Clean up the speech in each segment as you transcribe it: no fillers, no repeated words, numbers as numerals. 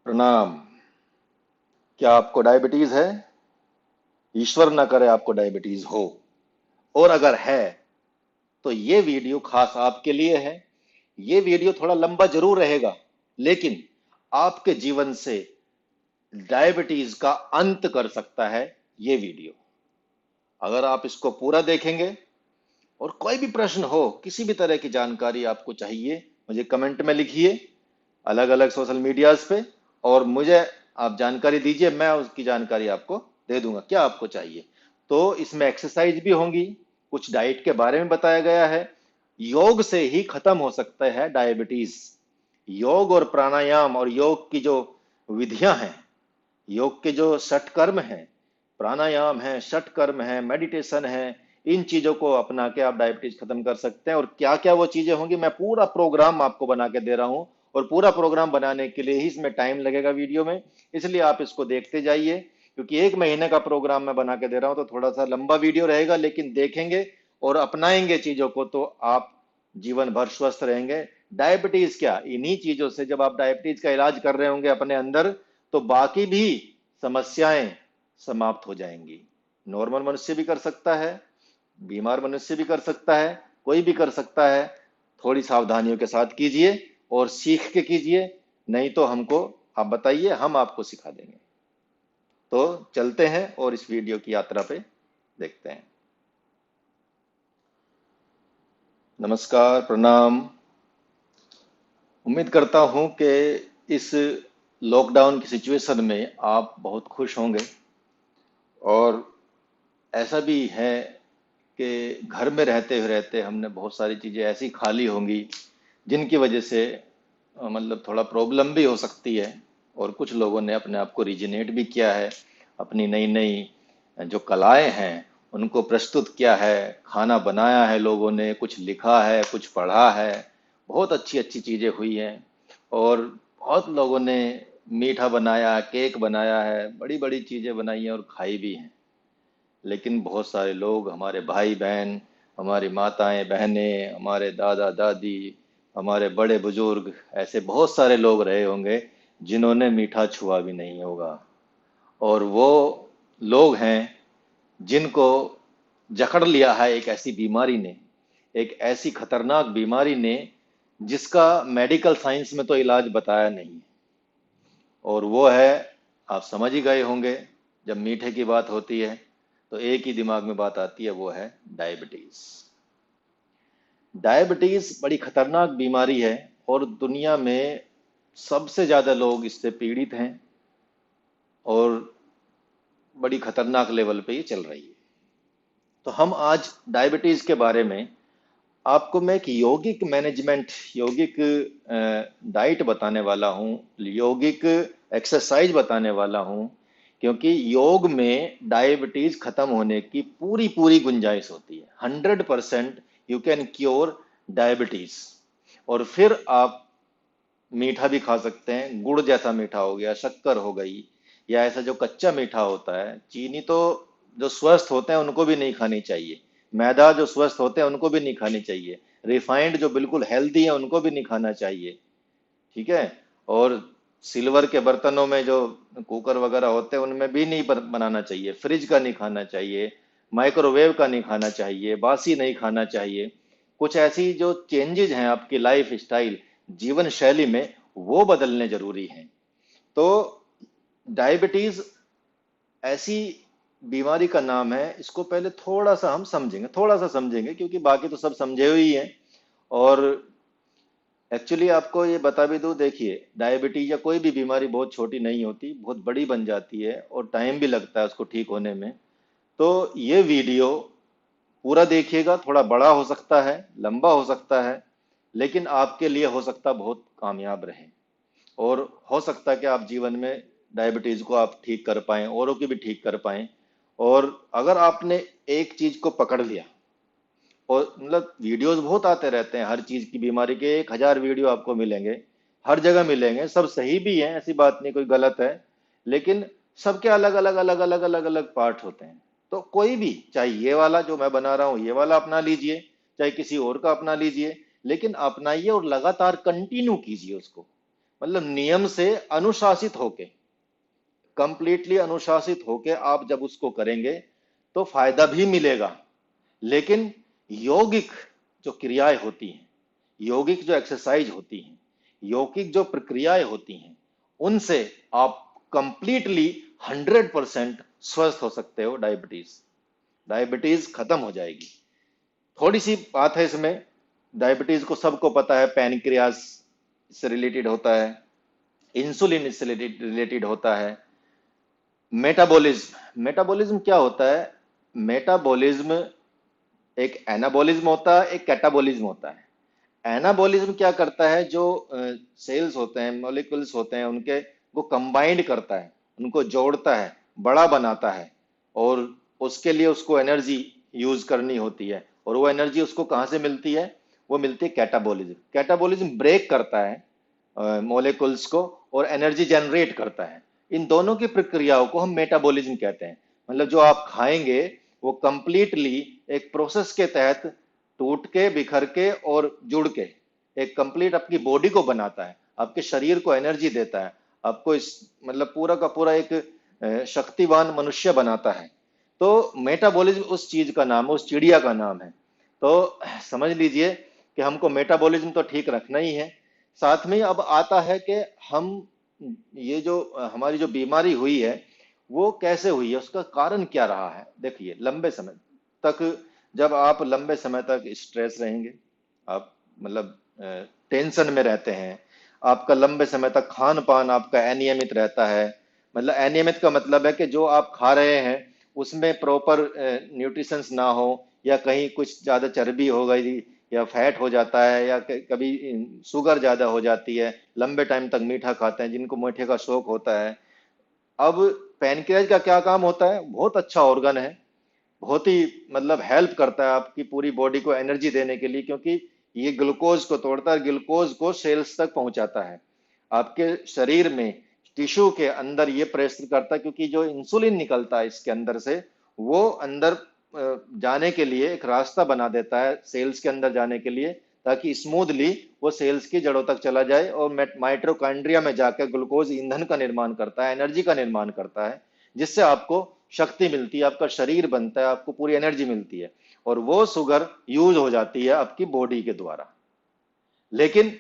प्रणाम। क्या आपको डायबिटीज है? ईश्वर ना करे आपको डायबिटीज हो। और अगर है तो ये वीडियो खास आपके लिए है। ये वीडियो थोड़ा लंबा जरूर रहेगा, लेकिन आपके जीवन से डायबिटीज का अंत कर सकता है ये वीडियो। अगर आप इसको पूरा देखेंगे और कोई भी प्रश्न हो, किसी भी तरह की जानकारी आपको चाहिए, मुझे कमेंट में लिखिए अलग अलग सोशल मीडियाज पे, और मुझे आप जानकारी दीजिए, मैं उसकी जानकारी आपको दे दूंगा क्या आपको चाहिए। तो इसमें एक्सरसाइज भी होंगी, कुछ डाइट के बारे में बताया गया है। योग से ही खत्म हो सकता है डायबिटीज। योग और प्राणायाम और योग की जो विधियां हैं, योग के जो षट कर्म हैं, प्राणायाम है, षट कर्म है, मेडिटेशन है, इन चीजों को अपना के आप डायबिटीज खत्म कर सकते हैं। और क्या क्या वो चीजें होंगी, मैं पूरा प्रोग्राम आपको बना के दे रहा हूं। और पूरा प्रोग्राम बनाने के लिए ही इसमें टाइम लगेगा वीडियो में, इसलिए आप इसको देखते जाइए। क्योंकि एक महीने का प्रोग्राम मैं बना के दे रहा हूं, तो थोड़ा सा लंबा वीडियो रहेगा, लेकिन देखेंगे और अपनाएंगे चीजों को तो आप जीवन भर स्वस्थ रहेंगे। डायबिटीज क्या, इन्हीं चीजों से जब आप डायबिटीज का इलाज कर रहे होंगे अपने अंदर, तो बाकी भी समस्याएं समाप्त हो जाएंगी। नॉर्मल मनुष्य भी कर सकता है, बीमार मनुष्य भी कर सकता है, कोई भी कर सकता है। थोड़ी सावधानियों के साथ कीजिए और सीख के कीजिए, नहीं तो हमको आप बताइए, हम आपको सिखा देंगे। तो चलते हैं और इस वीडियो की यात्रा पे देखते हैं। नमस्कार, प्रणाम। उम्मीद करता हूं कि इस लॉकडाउन की सिचुएशन में आप बहुत खुश होंगे। और ऐसा भी है कि घर में रहते हमने बहुत सारी चीज़ें ऐसी खा ली होंगी जिनकी वजह से मतलब थोड़ा प्रॉब्लम भी हो सकती है। और कुछ लोगों ने अपने आप को रिजनेट भी किया है, अपनी नई नई जो कलाएं हैं उनको प्रस्तुत किया है, खाना बनाया है लोगों ने, कुछ लिखा है, कुछ पढ़ा है। बहुत अच्छी अच्छी चीज़ें हुई हैं। और बहुत लोगों ने मीठा बनाया, केक बनाया है, बड़ी बड़ी चीज़ें बनाई हैं और खाई भी हैं। लेकिन बहुत सारे लोग, हमारे भाई बहन, हमारी माताएं बहनें, हमारे दादा दादी, हमारे बड़े बुजुर्ग, ऐसे बहुत सारे लोग रहे होंगे जिन्होंने मीठा छुआ भी नहीं होगा। और वो लोग हैं जिनको जकड़ लिया है एक ऐसी बीमारी ने, एक ऐसी खतरनाक बीमारी ने जिसका मेडिकल साइंस में तो इलाज बताया नहीं। और वो है, आप समझ ही गए होंगे, जब मीठे की बात होती है तो एक ही दिमाग में बात आती है, वो है डायबिटीज। डायबिटीज बड़ी खतरनाक बीमारी है और दुनिया में सबसे ज्यादा लोग इससे पीड़ित हैं। और बड़ी खतरनाक लेवल पे ये चल रही है। तो हम आज डायबिटीज के बारे में आपको मैं एक यौगिक मैनेजमेंट, यौगिक डाइट बताने वाला हूँ, यौगिक एक्सरसाइज बताने वाला हूँ। क्योंकि योग में डायबिटीज खत्म होने की पूरी पूरी गुंजाइश होती है। 100% यू कैन क्योर डायबिटीज। और फिर आप मीठा भी खा सकते हैं, गुड़ जैसा मीठा हो गया, शक्कर हो गई, या ऐसा जो कच्चा मीठा होता है। चीनी तो जो स्वस्थ होते हैं उनको भी नहीं खानी चाहिए, मैदा जो स्वस्थ होते हैं उनको भी नहीं खानी चाहिए, रिफाइंड जो बिल्कुल हेल्दी है उनको भी नहीं खाना चाहिए। ठीक है। और सिल्वर के बर्तनों में जो कुकर वगैरह होते हैं उनमें भी नहीं बनाना चाहिए, फ्रिज का नहीं खाना चाहिए, माइक्रोवेव का नहीं खाना चाहिए, बासी नहीं खाना चाहिए। कुछ ऐसी जो चेंजेस हैं आपकी लाइफ स्टाइल, जीवन शैली में, वो बदलने जरूरी हैं। तो डायबिटीज ऐसी बीमारी का नाम है, इसको पहले थोड़ा सा हम समझेंगे, थोड़ा सा समझेंगे, क्योंकि बाकी तो सब समझे हुए ही हैं। और एक्चुअली आपको ये बता भी दूं, देखिए, डायबिटीज या कोई भी बीमारी बहुत छोटी नहीं होती, बहुत बड़ी बन जाती है और टाइम भी लगता है उसको ठीक होने में। तो ये वीडियो पूरा देखिएगा, थोड़ा बड़ा हो सकता है, लंबा हो सकता है, लेकिन आपके लिए हो सकता है बहुत कामयाब रहे। और हो सकता है कि आप जीवन में डायबिटीज को आप ठीक कर पाएं, औरों की भी ठीक कर पाएं। और अगर आपने एक चीज को पकड़ लिया, और मतलब वीडियोस बहुत आते रहते हैं हर चीज की, बीमारी के 1000 वीडियो आपको मिलेंगे, हर जगह मिलेंगे, सब सही भी हैं, ऐसी बात नहीं कोई गलत है। लेकिन सबके अलग अलग अलग अलग अलग अलग पार्ट होते हैं। तो कोई भी, चाहे ये वाला जो मैं बना रहा हूँ ये वाला अपना लीजिए, चाहे किसी और का अपना लीजिए, लेकिन अपनाइए और लगातार कंटिन्यू कीजिए उसको। मतलब नियम से अनुशासित होके, कंप्लीटली अनुशासित होके आप जब उसको करेंगे तो फायदा भी मिलेगा। लेकिन यौगिक जो क्रियाएं होती हैं, यौगिक जो एक्सरसाइज होती हैं, यौगिक जो प्रक्रियाएं होती हैं, उनसे आप कंप्लीटली 100% स्वस्थ हो सकते हो। डायबिटीज डायबिटीज खत्म हो जाएगी। थोड़ी सी बात है इसमें, डायबिटीज को सबको पता है, पैनक्रियास से रिलेटेड होता है, इंसुलिन इससे रिलेटेड होता है। मेटाबॉलिज्म, मेटाबॉलिज्म क्या होता है? मेटाबॉलिज्म एक एनाबॉलिज्म होता है, एक कैटाबॉलिज्म होता है। एनाबॉलिज्म क्या करता है? जो सेल्स होते हैं, मॉलिक्यूल्स होते हैं, उनके वो कंबाइंड करता है, उनको जोड़ता है, बड़ा बनाता है, और उसके लिए उसको एनर्जी यूज करनी होती है। और वो एनर्जी उसको कहाँ से मिलती है? वो मिलती है कैटाबॉलिज्म। कैटाबॉलिज्म ब्रेक करता है मॉलिक्यूल्स को और एनर्जी जनरेट करता है। इन दोनों की प्रक्रियाओं को हम मेटाबॉलिज्म कहते हैं। मतलब जो आप खाएंगे वो कंप्लीटली एक प्रोसेस के तहत टूट के, बिखर के और जुड़ के एक कंप्लीट आपकी बॉडी को बनाता है, आपके शरीर को एनर्जी देता है, आपको इस मतलब पूरा का पूरा एक शक्तिवान मनुष्य बनाता है। तो मेटाबॉलिज्म उस चीज का नाम है, उस चिड़िया का नाम है। तो समझ लीजिए कि हमको मेटाबॉलिज्म तो ठीक रखना ही है। साथ में अब आता है कि हम ये जो हमारी जो बीमारी हुई है वो कैसे हुई है, उसका कारण क्या रहा है। देखिए, लंबे समय तक, जब आप लंबे समय तक स्ट्रेस रहेंगे, आप मतलब टेंशन में रहते हैं, आपका लंबे समय तक खान पान आपका अनियमित रहता है। मतलब अनियमित का मतलब है कि जो आप खा रहे हैं उसमें प्रॉपर न्यूट्रिशंस ना हो, या कहीं कुछ ज्यादा चर्बी हो गई, या फैट हो जाता है, या कभी शुगर ज्यादा हो जाती है, लंबे टाइम तक मीठा खाते हैं, जिनको मीठे का शौक होता है। अब पैनक्रियाज का क्या काम होता है? बहुत अच्छा ऑर्गन है, बहुत ही मतलब हेल्प करता है आपकी पूरी बॉडी को एनर्जी देने के लिए, क्योंकि ये ग्लूकोज को तोड़ता है, ग्लूकोज को सेल्स तक पहुंचाता है। आपके शरीर में टिश्यू के अंदर ये प्रेशर करता है, क्योंकि जो इंसुलिन निकलता है इसके अंदर से, वो अंदर जाने के लिए एक रास्ता बना देता है सेल्स के अंदर जाने के लिए, ताकि स्मूथली वो सेल्स की जड़ों तक चला जाए और माइट्रोकांड्रिया में जाकर ग्लूकोज ईंधन का निर्माण करता है, एनर्जी का निर्माण करता है, जिससे आपको शक्ति मिलती है, आपका शरीर बनता है, आपको पूरी एनर्जी मिलती है, और वो शुगर यूज हो जाती है आपकी बॉडी के द्वारा। लेकिन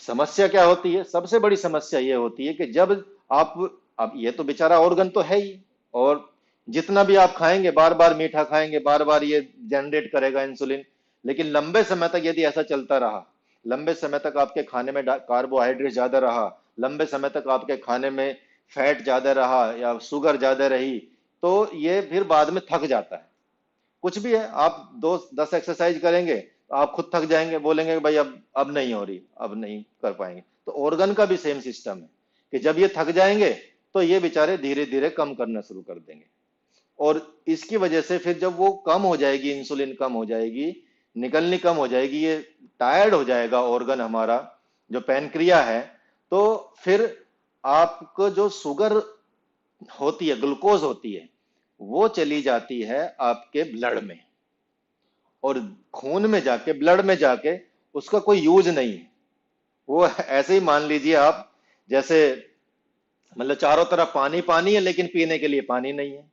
समस्या क्या होती है? सबसे बड़ी समस्या ये होती है कि जब आप, अब ये तो बेचारा ऑर्गन तो है ही, और जितना भी आप खाएंगे, बार बार मीठा खाएंगे, बार बार ये जनरेट करेगा इंसुलिन। लेकिन लंबे समय तक यदि ऐसा चलता रहा, लंबे समय तक आपके खाने में कार्बोहाइड्रेट ज्यादा रहा, लंबे समय तक आपके खाने में फैट ज्यादा रहा या शुगर ज्यादा रही, तो ये फिर बाद में थक जाता है। कुछ भी है, आप 2-10 एक्सरसाइज करेंगे तो आप खुद थक जाएंगे, बोलेंगे कि भाई अब नहीं हो रही, अब नहीं कर पाएंगे। तो ऑर्गन का भी सेम सिस्टम है कि जब ये थक जाएंगे तो ये बेचारे धीरे धीरे कम करना शुरू कर देंगे, और इसकी वजह से फिर जब वो कम हो जाएगी, इंसुलिन कम हो जाएगी, निकलनी कम हो जाएगी, ये टायर्ड हो जाएगा ऑर्गन हमारा जो पैनक्रिया है, तो फिर आपको जो शुगर होती है, ग्लूकोज होती है, वो चली जाती है आपके ब्लड में, और खून में जाके, ब्लड में जाके उसका कोई यूज नहीं है। वो ऐसे ही मान लीजिए आप, जैसे मतलब चारों तरफ पानी पानी है लेकिन पीने के लिए पानी नहीं है,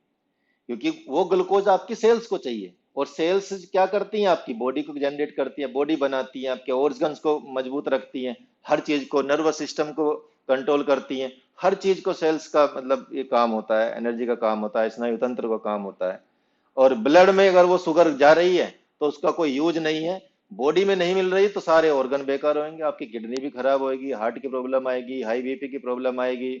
क्योंकि वो ग्लूकोज आपकी सेल्स को चाहिए, और सेल्स क्या करती हैं? आपकी बॉडी को जनरेट करती है, बॉडी बनाती है, आपके ऑर्गन्स को मजबूत रखती हैं, हर चीज को, नर्वस सिस्टम को कंट्रोल करती हैं, हर चीज को सेल्स का मतलब ये काम होता है, एनर्जी का काम होता है, स्नायु तंत्र का काम होता है। और ब्लड में अगर वो शुगर जा रही है तो उसका कोई यूज नहीं है, बॉडी में नहीं मिल रही तो सारे ऑर्गन बेकार होंगे, आपकी किडनी भी खराब होगी, हार्ट की प्रॉब्लम आएगी, हाई बीपी की प्रॉब्लम आएगी,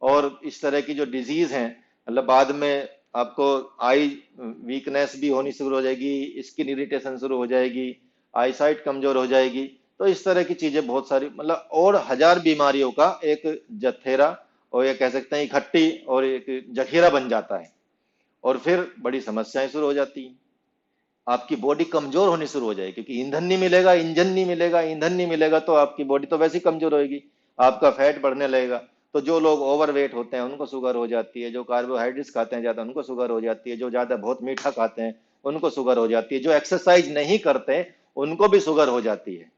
और इस तरह की जो डिजीज हैं, मतलब बाद में आपको आई वीकनेस भी होनी शुरू हो जाएगी, स्किन इरिटेशन शुरू हो जाएगी, आई साइट कमजोर हो जाएगी। तो इस तरह की चीजें बहुत सारी, मतलब और हजार बीमारियों का एक जथेरा, और ये कह सकते हैं इकट्ठी, और एक जखीरा बन जाता है, और फिर बड़ी समस्याएं शुरू हो जाती हैं। आपकी बॉडी कमजोर होनी शुरू हो जाएगी, क्योंकि ईंधन नहीं मिलेगा, इंजन नहीं मिलेगा, ईंधन नहीं मिलेगा तो आपकी बॉडी तो वैसे ही कमजोर होगी, आपका फैट बढ़ने लगेगा। तो जो लोग ओवरवेट होते हैं उनको शुगर हो जाती है, जो कार्बोहाइड्रेट्स खाते हैं ज्यादा उनको शुगर हो जाती है, जो ज्यादा बहुत मीठा खाते हैं उनको शुगर हो जाती है, जो एक्सरसाइज नहीं करते उनको भी शुगर हो जाती है।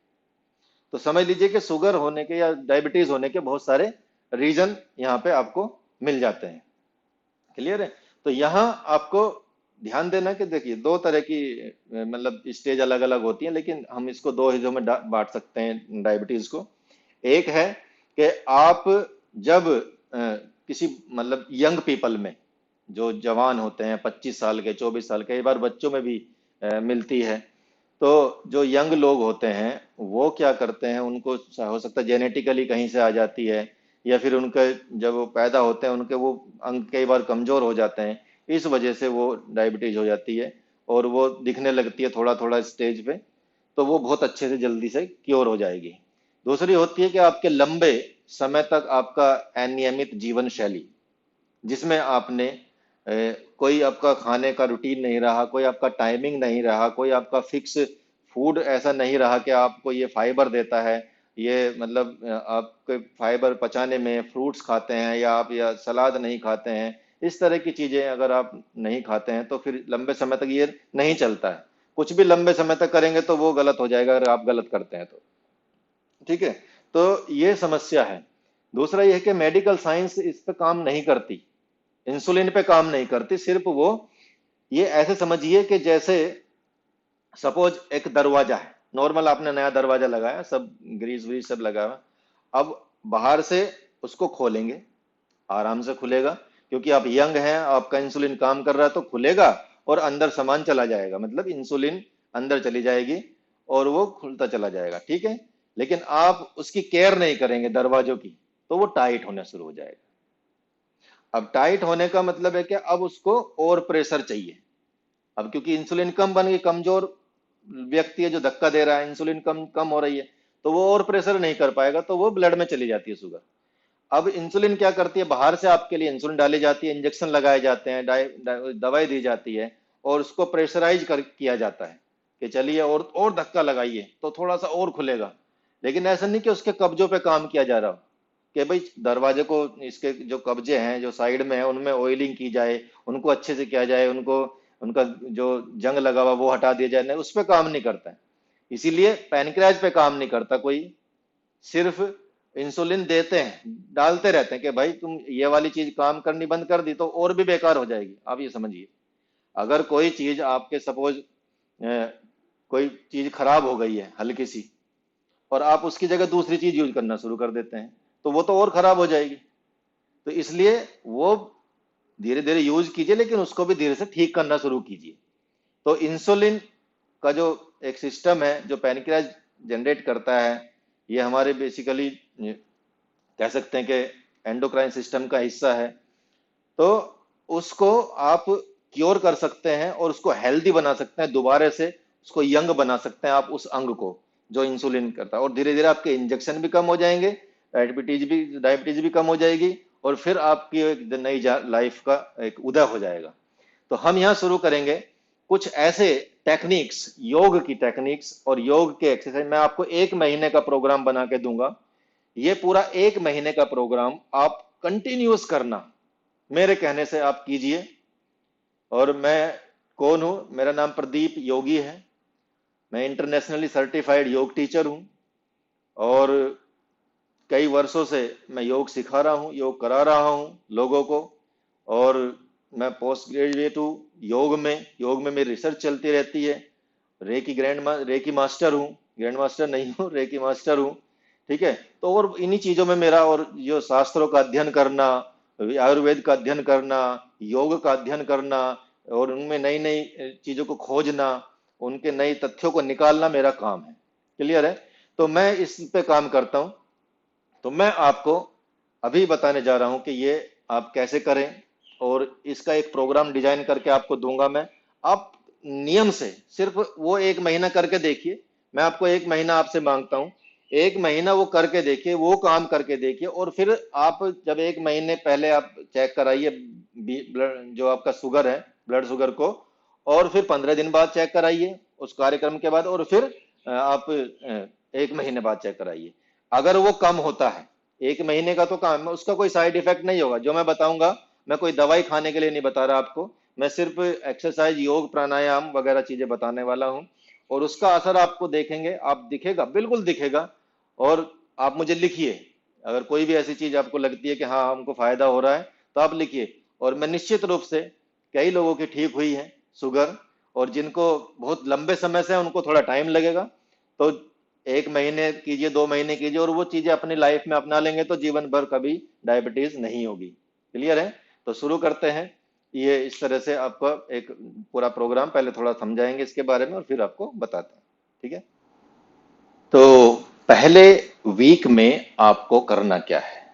तो समझ लीजिए कि शुगर होने के या डायबिटीज होने के बहुत सारे रीजन यहाँ पे आपको मिल जाते हैं। क्लियर है? तो यहाँ आपको ध्यान देना कि देखिए दो तरह की मतलब स्टेज अलग अलग होती हैं, लेकिन हम इसको दो हिस्सों में बांट सकते हैं डायबिटीज को। एक है कि आप जब किसी मतलब यंग पीपल में, जो जवान होते हैं 25 साल के, 24 साल, कई बार बच्चों में भी मिलती है। तो जो यंग लोग होते हैं वो क्या करते हैं, उनको हो सकता है जेनेटिकली कहीं से आ जाती है, या फिर उनके जब वो पैदा होते हैं उनके वो अंग कई बार कमजोर हो जाते हैं, इस वजह से वो डायबिटीज हो जाती है और वो दिखने लगती है थोड़ा थोड़ा स्टेज पे। तो वो बहुत अच्छे से जल्दी से क्योर हो जाएगी। दूसरी होती है कि आपके लंबे समय तक आपका अनियमित जीवन शैली, जिसमें आपने कोई आपका खाने का रूटीन नहीं रहा, कोई आपका टाइमिंग नहीं रहा, कोई आपका फिक्स फूड ऐसा नहीं रहा कि आपको ये फाइबर देता है, ये मतलब आपके फाइबर पचाने में फ्रूट्स खाते हैं, या आप या सलाद नहीं खाते हैं, इस तरह की चीजें अगर आप नहीं खाते हैं तो फिर लंबे समय तक ये नहीं चलता है। कुछ भी लंबे समय तक करेंगे तो वो गलत हो जाएगा अगर आप गलत करते हैं तो। ठीक है? तो ये समस्या है। दूसरा ये है कि मेडिकल साइंस इस पे काम नहीं करती, इंसुलिन पे काम नहीं करती। सिर्फ वो, ये ऐसे समझिए कि जैसे सपोज एक दरवाजा है, नॉर्मल आपने नया दरवाजा लगाया, सब ग्रीस व्रीस सब लगा हुआ, अब बाहर से उसको खोलेंगे, आराम से खुलेगा, क्योंकि आप यंग हैं, आपका इंसुलिन काम कर रहा है तो खुलेगा और अंदर सामान चला जाएगा, मतलब इंसुलिन अंदर चली जाएगी और वो खुलता चला जाएगा। ठीक है? लेकिन आप उसकी केयर नहीं करेंगे दरवाजों की, तो वो टाइट होना शुरू हो जाएगा। अब टाइट होने का मतलब है कि अब उसको और प्रेशर चाहिए। अब क्योंकि इंसुलिन कम बन गई, कमजोर व्यक्ति है जो धक्का दे रहा है, इंसुलिन कम कम हो रही है, तो वो और प्रेशर नहीं कर पाएगा, तो वो ब्लड में चली जाती है शुगर। अब इंसुलिन क्या करती है, बाहर से आपके लिए इंसुलिन डाली जाती है, इंजेक्शन लगाए जाते हैं, दवाई दी जाती है, और उसको प्रेशराइज कर किया जाता है कि चलिए और धक्का लगाइए तो थोड़ा सा और खुलेगा। लेकिन ऐसा नहीं कि उसके कब्जों पे काम किया जा रहा हो, कि भाई दरवाजे को, इसके जो कब्जे हैं जो साइड में है उनमें ऑयलिंग की जाए, उनको अच्छे से किया जाए, उनको उनका जो जंग लगा हुआ वो हटा दिया जाए, नहीं, उस पर काम नहीं करता है। इसीलिए पैनक्रियाज पे काम नहीं करता कोई, सिर्फ इंसुलिन देते हैं, डालते रहते हैं कि भाई तुम ये वाली चीज काम करनी बंद कर दी तो और भी बेकार हो जाएगी। आप ये समझिए, अगर कोई चीज आपके सपोज कोई चीज खराब हो गई है हल्की सी, और आप उसकी जगह दूसरी चीज यूज करना शुरू कर देते हैं, तो वो तो और खराब हो जाएगी। तो इसलिए वो धीरे धीरे यूज कीजिए, लेकिन उसको भी धीरे से ठीक करना शुरू कीजिए। तो इंसुलिन का जो एक सिस्टम है जो पैनक्रियाज जनरेट करता है, ये हमारे बेसिकली कह सकते हैं कि एंडोक्राइन सिस्टम का हिस्सा है। तो उसको आप क्योर कर सकते हैं और उसको हेल्दी बना सकते हैं, दोबारा से उसको यंग बना सकते हैं आप उस अंग को जो इंसुलिन करता है, और धीरे धीरे आपके इंजेक्शन भी कम हो जाएंगे, डायबिटीज भी कम हो जाएगी, और फिर आपकी एक नई लाइफ का एक उदय हो जाएगा। तो हम यहाँ शुरू करेंगे कुछ ऐसे टेक्निक्स, योग की टेक्निक्स और योग के एक्सरसाइज। मैं आपको 1 महीने का प्रोग्राम बना के दूंगा। ये पूरा 1 महीने का प्रोग्राम आप कंटिन्यूस करना, मेरे कहने से आप कीजिए। और मैं कौन हूं, मेरा नाम प्रदीप योगी है, मैं इंटरनेशनली सर्टिफाइड योग टीचर हूं, और कई वर्षों से मैं योग सिखा रहा हूँ, योग करा रहा हूँ लोगों को। और मैं पोस्ट ग्रेजुएट हूँ योग में मेरी रिसर्च चलती रहती है। रेकी मास्टर हूँ, ग्रैंड मास्टर नहीं हूँ, रेकी मास्टर हूँ। ठीक है? तो और इन्हीं चीजों में मेरा, और जो शास्त्रों का अध्ययन करना, आयुर्वेद का अध्ययन करना, योग का अध्ययन करना, और उनमें नई नई चीजों को खोजना, उनके नए तथ्यों को निकालना मेरा काम है। क्लियर है? तो मैं इस पे काम करता हूँ। तो मैं आपको अभी बताने जा रहा हूं कि ये आप कैसे करें, और इसका एक प्रोग्राम डिजाइन करके आपको दूंगा मैं। आप नियम से सिर्फ वो 1 महीना करके देखिए। मैं आपको 1 महीना आपसे मांगता हूं, 1 महीना वो करके देखिए, वो काम करके देखिए, और फिर आप जब 1 महीने पहले आप चेक कराइए ब्लड, जो आपका शुगर है, ब्लड शुगर को, और फिर 15 दिन बाद चेक कराइए उस कार्यक्रम के बाद, और फिर आप 1 महीने बाद चेक कराइए। अगर वो कम होता है, 1 महीने का तो काम है, उसका कोई साइड इफेक्ट नहीं होगा जो मैं बताऊंगा। मैं कोई दवाई खाने के लिए नहीं बता रहा आपको, मैं सिर्फ एक्सरसाइज, योग, प्राणायाम वगैरह चीजें बताने वाला हूं, और उसका असर आपको देखेंगे, आप दिखेगा, बिल्कुल दिखेगा। और आप मुझे लिखिए, अगर कोई भी ऐसी चीज आपको लगती है कि हाँ हमको फायदा हो रहा है तो आप लिखिए। और मैं निश्चित रूप से, कई लोगों की ठीक हुई है शुगर, और जिनको बहुत लंबे समय से है उनको थोड़ा टाइम लगेगा। तो 1 महीने कीजिए, 2 महीने कीजिए, और वो चीजें अपनी लाइफ में अपना लेंगे तो जीवन भर कभी डायबिटीज नहीं होगी। क्लियर है? तो शुरू करते हैं। ये इस तरह से आपका एक पूरा प्रोग्राम, पहले थोड़ा समझाएंगे इसके बारे में और फिर आपको बताते हैं। ठीक है? तो पहले वीक में आपको करना क्या है?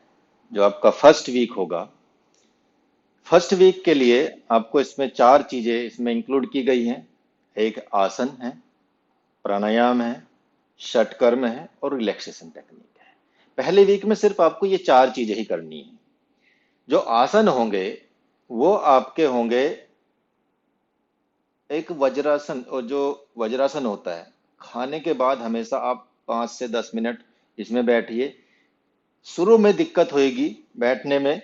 जो आपका फर्स्ट वीक होगा, फर्स्ट वीक के लिए आपको इसमें 4 चीजें इसमें इंक्लूड की गई हैं। एक आसन है, प्राणायाम है, षटकर्म है, और रिलैक्सेशन टेक्निक है। पहले वीक में सिर्फ आपको ये 4 चीजें ही करनी है। जो आसन होंगे वो आपके होंगे एक वज्रासन, और जो वज्रासन होता है, खाने के बाद हमेशा आप 5 से 10 मिनट इसमें बैठिए। शुरू में दिक्कत होएगी बैठने में,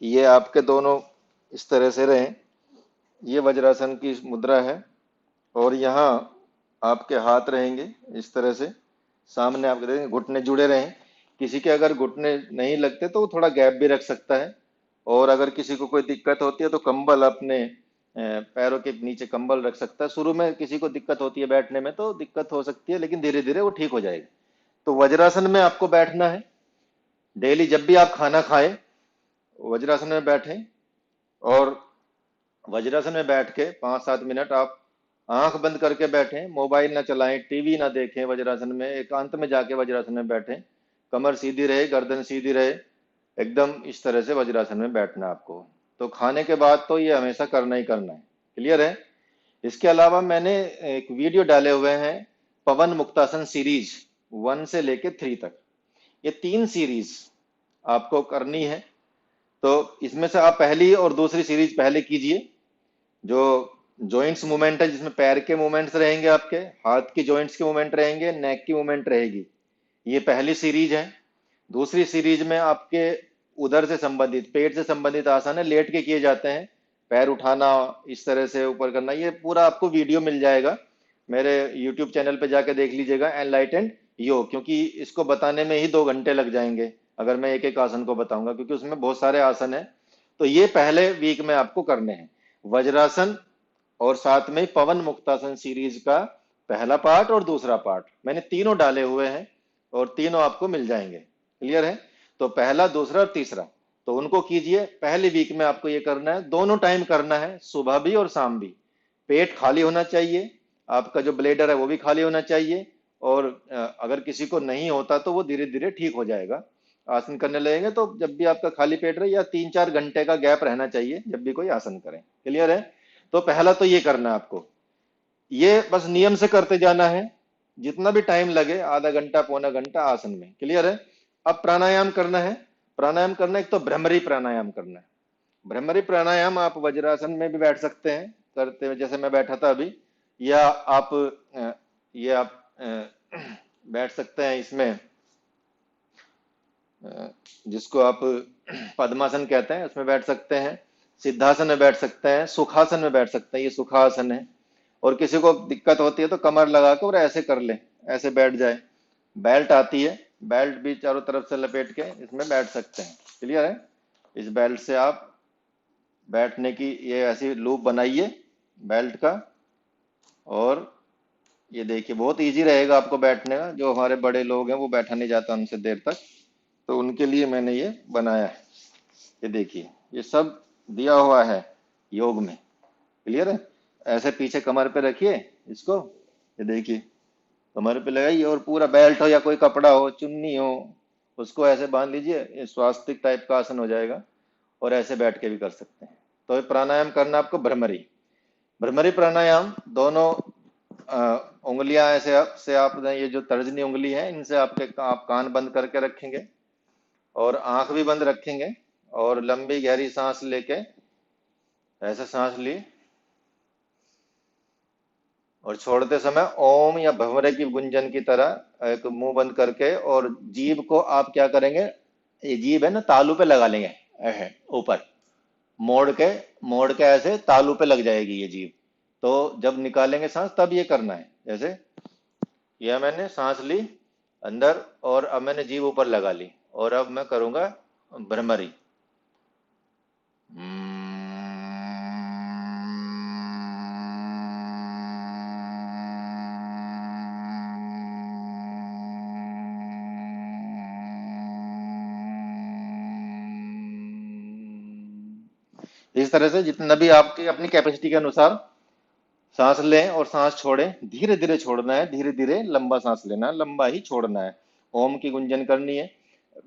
ये आपके दोनों इस तरह से रहें, ये वज्रासन की मुद्रा है, और यहाँ आपके हाथ रहेंगे इस तरह से, सामने आपके रहेंगे, घुटने जुड़े रहें। किसी के अगर घुटने नहीं लगते तो वो थोड़ा गैप भी रख सकता है। और अगर किसी को कोई दिक्कत होती है तो कंबल अपने पैरों के नीचे कंबल रख सकता है। शुरू में किसी को दिक्कत होती है बैठने में तो दिक्कत हो सकती है, लेकिन धीरे धीरे वो ठीक हो जाएगी। तो वज्रासन में आपको बैठना है। डेली जब भी आप खाना खाएं वज्रासन में बैठें, और वज्रासन में बैठ के 5-7 मिनट आप आंख बंद करके बैठें, मोबाइल ना चलाएं, टीवी ना देखें। वज्रासन में एकांत में जाके वज्रासन में बैठें, कमर सीधी रहे, गर्दन सीधी रहे, एकदम इस तरह से वज्रासन में बैठना आपको। तो खाने के बाद तो ये हमेशा करना ही करना है। क्लियर है? इसके अलावा मैंने एक वीडियो डाले हुए हैं, पवन मुक्तासन सीरीज 1 से लेके 3 तक। ये 3 सीरीज आपको करनी है। तो इसमें से आप पहली और दूसरी सीरीज पहले कीजिए। जो जॉइंट्स मूवमेंट है, जिसमें पैर के मूवमेंट्स रहेंगे, आपके हाथ की जॉइंट्स के मूवमेंट रहेंगे, नेक की मूवमेंट रहेगी, ये पहली सीरीज है। दूसरी सीरीज में आपके उधर से संबंधित, पेट से संबंधित आसन है, लेट के किए जाते हैं, पैर उठाना, इस तरह से ऊपर करना। ये पूरा आपको वीडियो मिल जाएगा, मेरे यूट्यूब चैनल पे जाके देख लीजिएगा, एनलाइटेंड योग। क्योंकि इसको बताने में ही 2 घंटे लग जाएंगे अगर मैं एक एक आसन को बताऊंगा, क्योंकि उसमें बहुत सारे आसन है। तो ये पहले वीक में आपको करने हैं, वज्रासन, और साथ में पवन मुक्तासन सीरीज का पहला पार्ट और दूसरा पार्ट मैंने तीनों डाले हुए हैं, और तीनों आपको मिल जाएंगे। क्लियर है? तो पहला, दूसरा और तीसरा, तो उनको कीजिए। पहले वीक में आपको ये करना है, दोनों टाइम करना है, सुबह भी और शाम भी। पेट खाली होना चाहिए, आपका जो ब्लेडर है वो भी खाली होना चाहिए। और अगर किसी को नहीं होता तो वो धीरे धीरे ठीक हो जाएगा। आसन करने लगेंगे तो जब भी आपका खाली पेट रहे, या 3-4 घंटे का गैप रहना चाहिए जब भी कोई आसन करें। क्लियर है? तो पहला तो ये करना है आपको, ये बस नियम से करते जाना है, जितना भी टाइम लगे, आधा घंटा पौना घंटा आसन में। क्लियर है? अब प्राणायाम करना है। प्राणायाम करना है, एक तो भ्रमरी प्राणायाम करना है। भ्रमरी प्राणायाम आप वज्रासन में भी बैठ सकते हैं करते हुए, जैसे मैं बैठा था अभी, या आप ये आप बैठ सकते हैं इसमें, जिसको आप पद्मासन कहते हैं, उसमें बैठ सकते हैं, सिद्धासन में बैठ सकते हैं, सुखासन में बैठ सकते हैं, ये सुखासन है। और किसी को दिक्कत होती है तो कमर लगा कर और ऐसे कर ले, ऐसे बैठ जाए। बेल्ट आती है, बेल्ट भी चारों तरफ से लपेट के इसमें बैठ सकते हैं। क्लियर है? इस बेल्ट से आप बैठने की ये ऐसी लूप बनाइए बेल्ट का, और ये देखिए बहुत इजी रहेगा आपको बैठने का। जो हमारे बड़े लोग हैं वो बैठा नहीं जाता उनसे देर तक, तो उनके लिए मैंने ये बनाया है। ये देखिए, ये सब दिया हुआ है योग में। क्लियर है? ऐसे पीछे कमर पे रखिए इसको, ये देखिए, कमर पे लगाइए, और पूरा बेल्ट हो या कोई कपड़ा हो, चुन्नी हो, उसको ऐसे बांध लीजिए, ये स्वास्तिक टाइप का आसन हो जाएगा। और ऐसे बैठ के भी कर सकते हैं। तो ये प्राणायाम करना आपको भ्रमरी। भ्रमरी प्राणायाम दोनों उंगलियां ऐसे से आप, ये जो तर्जनी उंगली है, इनसे आपके आप कान बंद करके रखेंगे और आंख भी बंद रखेंगे, और लंबी गहरी सांस लेके ऐसे सांस ली, और छोड़ते समय ओम या भंवरे की गुंजन की तरह एक मुंह बंद करके, और जीभ को आप क्या करेंगे, ये जीभ है ना, तालू पे लगा लेंगे, ऐसे ऊपर मोड़ के, मोड़ के ऐसे तालू पे लग जाएगी ये जीभ। तो जब निकालेंगे सांस तब ये करना है। जैसे यह मैंने सांस ली, अंदर, और अब मैंने जीभ ऊपर लगा ली, और अब मैं करूंगा भ्रमरी। इस तरह से जितना भी आपकी अपनी कैपेसिटी के अनुसार सांस लें और सांस छोड़ें, धीरे धीरे छोड़ना है, धीरे धीरे लंबा सांस लेना है, लंबा ही छोड़ना है। ओम की गुंजन करनी है।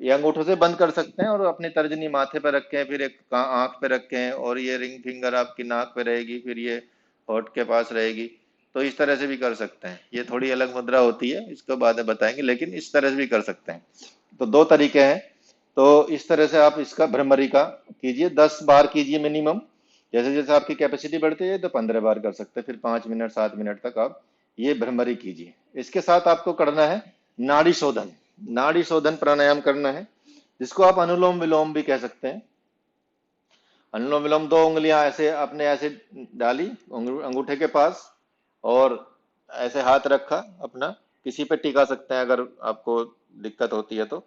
ये अंगूठों से बंद कर सकते हैं और अपनी तर्जनी माथे पर रखें, फिर एक आंख पे रखें, और ये रिंग फिंगर आपकी नाक पे रहेगी, फिर ये होठ के पास रहेगी। तो इस तरह से भी कर सकते हैं। ये थोड़ी अलग मुद्रा होती है, इसको बाद में बताएंगे, लेकिन इस तरह से भी कर सकते हैं। तो दो तरीके हैं। तो इस तरह से आप इसका भ्रमरी का कीजिए, 10 बार कीजिए मिनिमम। जैसे जैसे आपकी कैपेसिटी बढ़ती है तो 15 बार कर सकते हैं, फिर 5 मिनट 7 मिनट तक आप ये भ्रमरी कीजिए। इसके साथ आपको करना है नाड़ी शोधन। नाड़ी शोधन प्राणायाम करना है, जिसको आप अनुलोम विलोम भी कह सकते हैं। अनुलोम विलोम, 2 उंगलियां ऐसे अपने ऐसे डाली अंगूठे के पास, और ऐसे हाथ रखा अपना, किसी पे टिका सकते हैं अगर आपको दिक्कत होती है तो।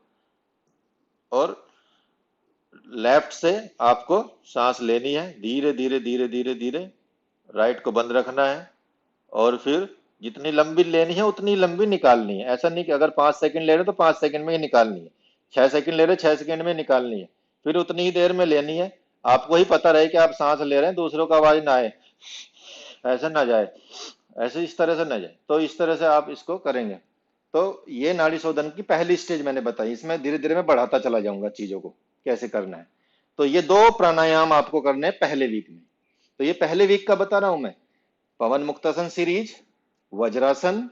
और लेफ्ट से आपको सांस लेनी है, धीरे धीरे धीरे धीरे धीरे। राइट को बंद रखना है, और फिर जितनी लंबी लेनी है उतनी लंबी निकालनी है। ऐसा नहीं कि अगर 5 सेकंड ले रहे तो 5 सेकंड में ही निकालनी है, 6 सेकंड ले रहे 6 सेकंड में निकालनी है, फिर उतनी ही देर में लेनी है। आपको ही पता रहे कि आप सांस ले रहे हैं, दूसरों का आवाज ना आए, ऐसे ना जाए, ऐसे इस तरह से ना जाए। तो इस तरह से आप इसको करेंगे। तो ये नाड़ी शोधन की पहली स्टेज मैंने बताई। इसमें धीरे धीरे मैं बढ़ाता चला जाऊंगा चीजों को, कैसे करना है। तो ये 2 प्राणायाम आपको करने हैं पहले वीक में। तो ये पहले वीक का बता रहा हूं मैं। पवन मुक्तासन सीरीज, वज्रासन,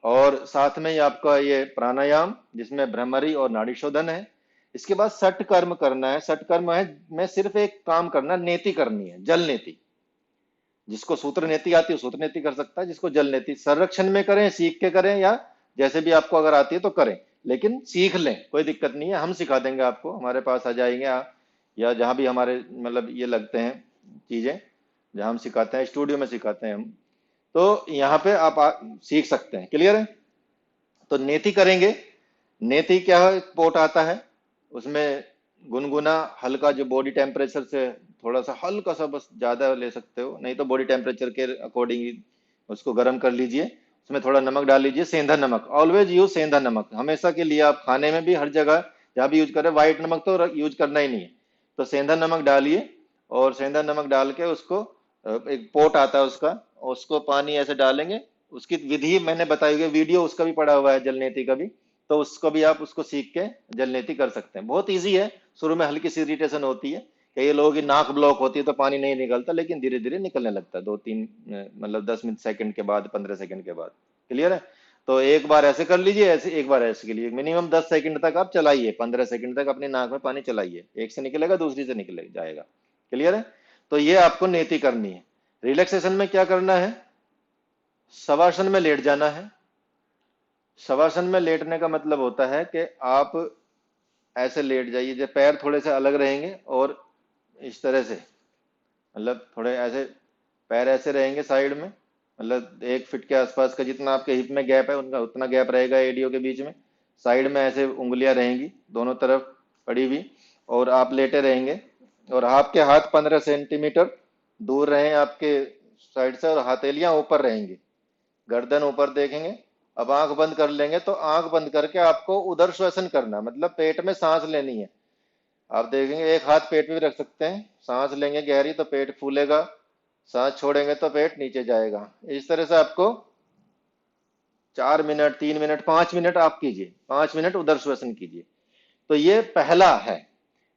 और साथ में ही आपका ये प्राणायाम जिसमें भ्रमरी और नाड़ी शोधन है। इसके बाद सठ कर्म करना है। सठ कर्म है मैं सिर्फ एक काम करना, नेति करनी है, जल नेति। जिसको सूत्र नेति आती है सूत्र नेति कर सकता है, जिसको जल नेति संरक्षण में करें, सीख के करें, या जैसे भी आपको अगर आती है तो करें, लेकिन सीख लें, कोई दिक्कत नहीं है, हम सिखा देंगे आपको। हमारे पास आ जाएंगे या जहां भी हमारे मतलब ये लगते हैं चीजें, जहां हम सिखाते हैं, स्टूडियो में सिखाते हैं हम, तो यहाँ पे आप सीख सकते हैं। क्लियर है? तो नेति करेंगे। नेति क्या है, पोट आता है, उसमें गुनगुना हल्का, जो बॉडी टेम्परेचर से थोड़ा सा हल्का सा, बस ज्यादा ले सकते हो नहीं तो बॉडी टेम्परेचर के अकॉर्डिंग ही उसको गर्म कर लीजिए। उसमें थोड़ा नमक डाल लीजिए, सेंधा नमक, ऑलवेज यूज सेंधा नमक, हमेशा के लिए। आप खाने में भी हर जगह जहाँ भी यूज करें, व्हाइट नमक तो यूज करना ही नहीं है। तो सेंधा नमक डालिए, और सेंधा नमक डाल के उसको एक पोट आता है उसका, उसको पानी ऐसे डालेंगे। उसकी विधि मैंने बताई हुई है, वीडियो उसका भी पड़ा हुआ है, जलनेति का भी। तो उसको भी आप उसको सीख के जलनेति कर सकते हैं। बहुत इजी है। शुरू में हल्की सी इरिटेशन होती है, कई लोगों की नाक ब्लॉक होती है तो पानी नहीं निकलता, लेकिन धीरे धीरे निकलने लगता है, 2-3 मतलब 10 सेकंड के बाद, 15 सेकंड के बाद। क्लियर है? तो एक बार ऐसे कर लीजिए, ऐसे एक बार ऐसे के लिए मिनिमम 10 सेकंड तक आप चलाइए, 15 सेकंड तक अपनी नाक में पानी चलाइए, एक से निकलेगा दूसरी से निकले जाएगा। क्लियर है? तो ये आपको नेति करनी है। रिलैक्सेशन में क्या करना है, शवासन में लेट जाना है। शवासन में लेटने का मतलब होता है कि आप ऐसे लेट जाइए, जब पैर थोड़े से अलग रहेंगे, और इस तरह से, मतलब थोड़े ऐसे पैर ऐसे रहेंगे साइड में, मतलब 1 फीट के आसपास का, जितना आपके हिप में गैप है उनका उतना गैप रहेगा एडियो के बीच में। साइड में ऐसे उंगलियां रहेंगी दोनों तरफ पड़ी हुई, और आप लेटे रहेंगे, और आपके हाथ 15 सेंटीमीटर दूर रहें आपके साइड से, और हथेलियां ऊपर रहेंगी, गर्दन ऊपर देखेंगे। अब आंख बंद कर लेंगे, तो आंख बंद करके आपको उदर श्वसन करना, मतलब पेट में सांस लेनी है। आप देखेंगे एक हाथ पेट पे भी रख सकते हैं, सांस लेंगे गहरी तो पेट फूलेगा, सांस छोड़ेंगे तो पेट नीचे जाएगा। इस तरह से आपको 4 मिनट, 3 मिनट, 5 मिनट आप कीजिए, 5 मिनट उदर श्वसन कीजिए। तो ये पहला है।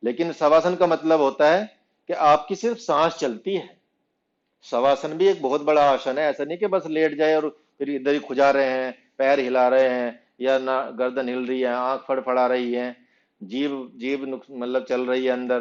लेकिन शवासन का मतलब होता है कि आपकी सिर्फ सांस चलती है। शवासन भी एक बहुत बड़ा आसन है। ऐसा नहीं कि बस लेट जाए और फिर इधर ही खुजा रहे हैं, पैर हिला रहे हैं, या ना गर्दन हिल रही है, आंख फड़फड़ा रही है, जीभ जीभ मतलब चल रही है अंदर,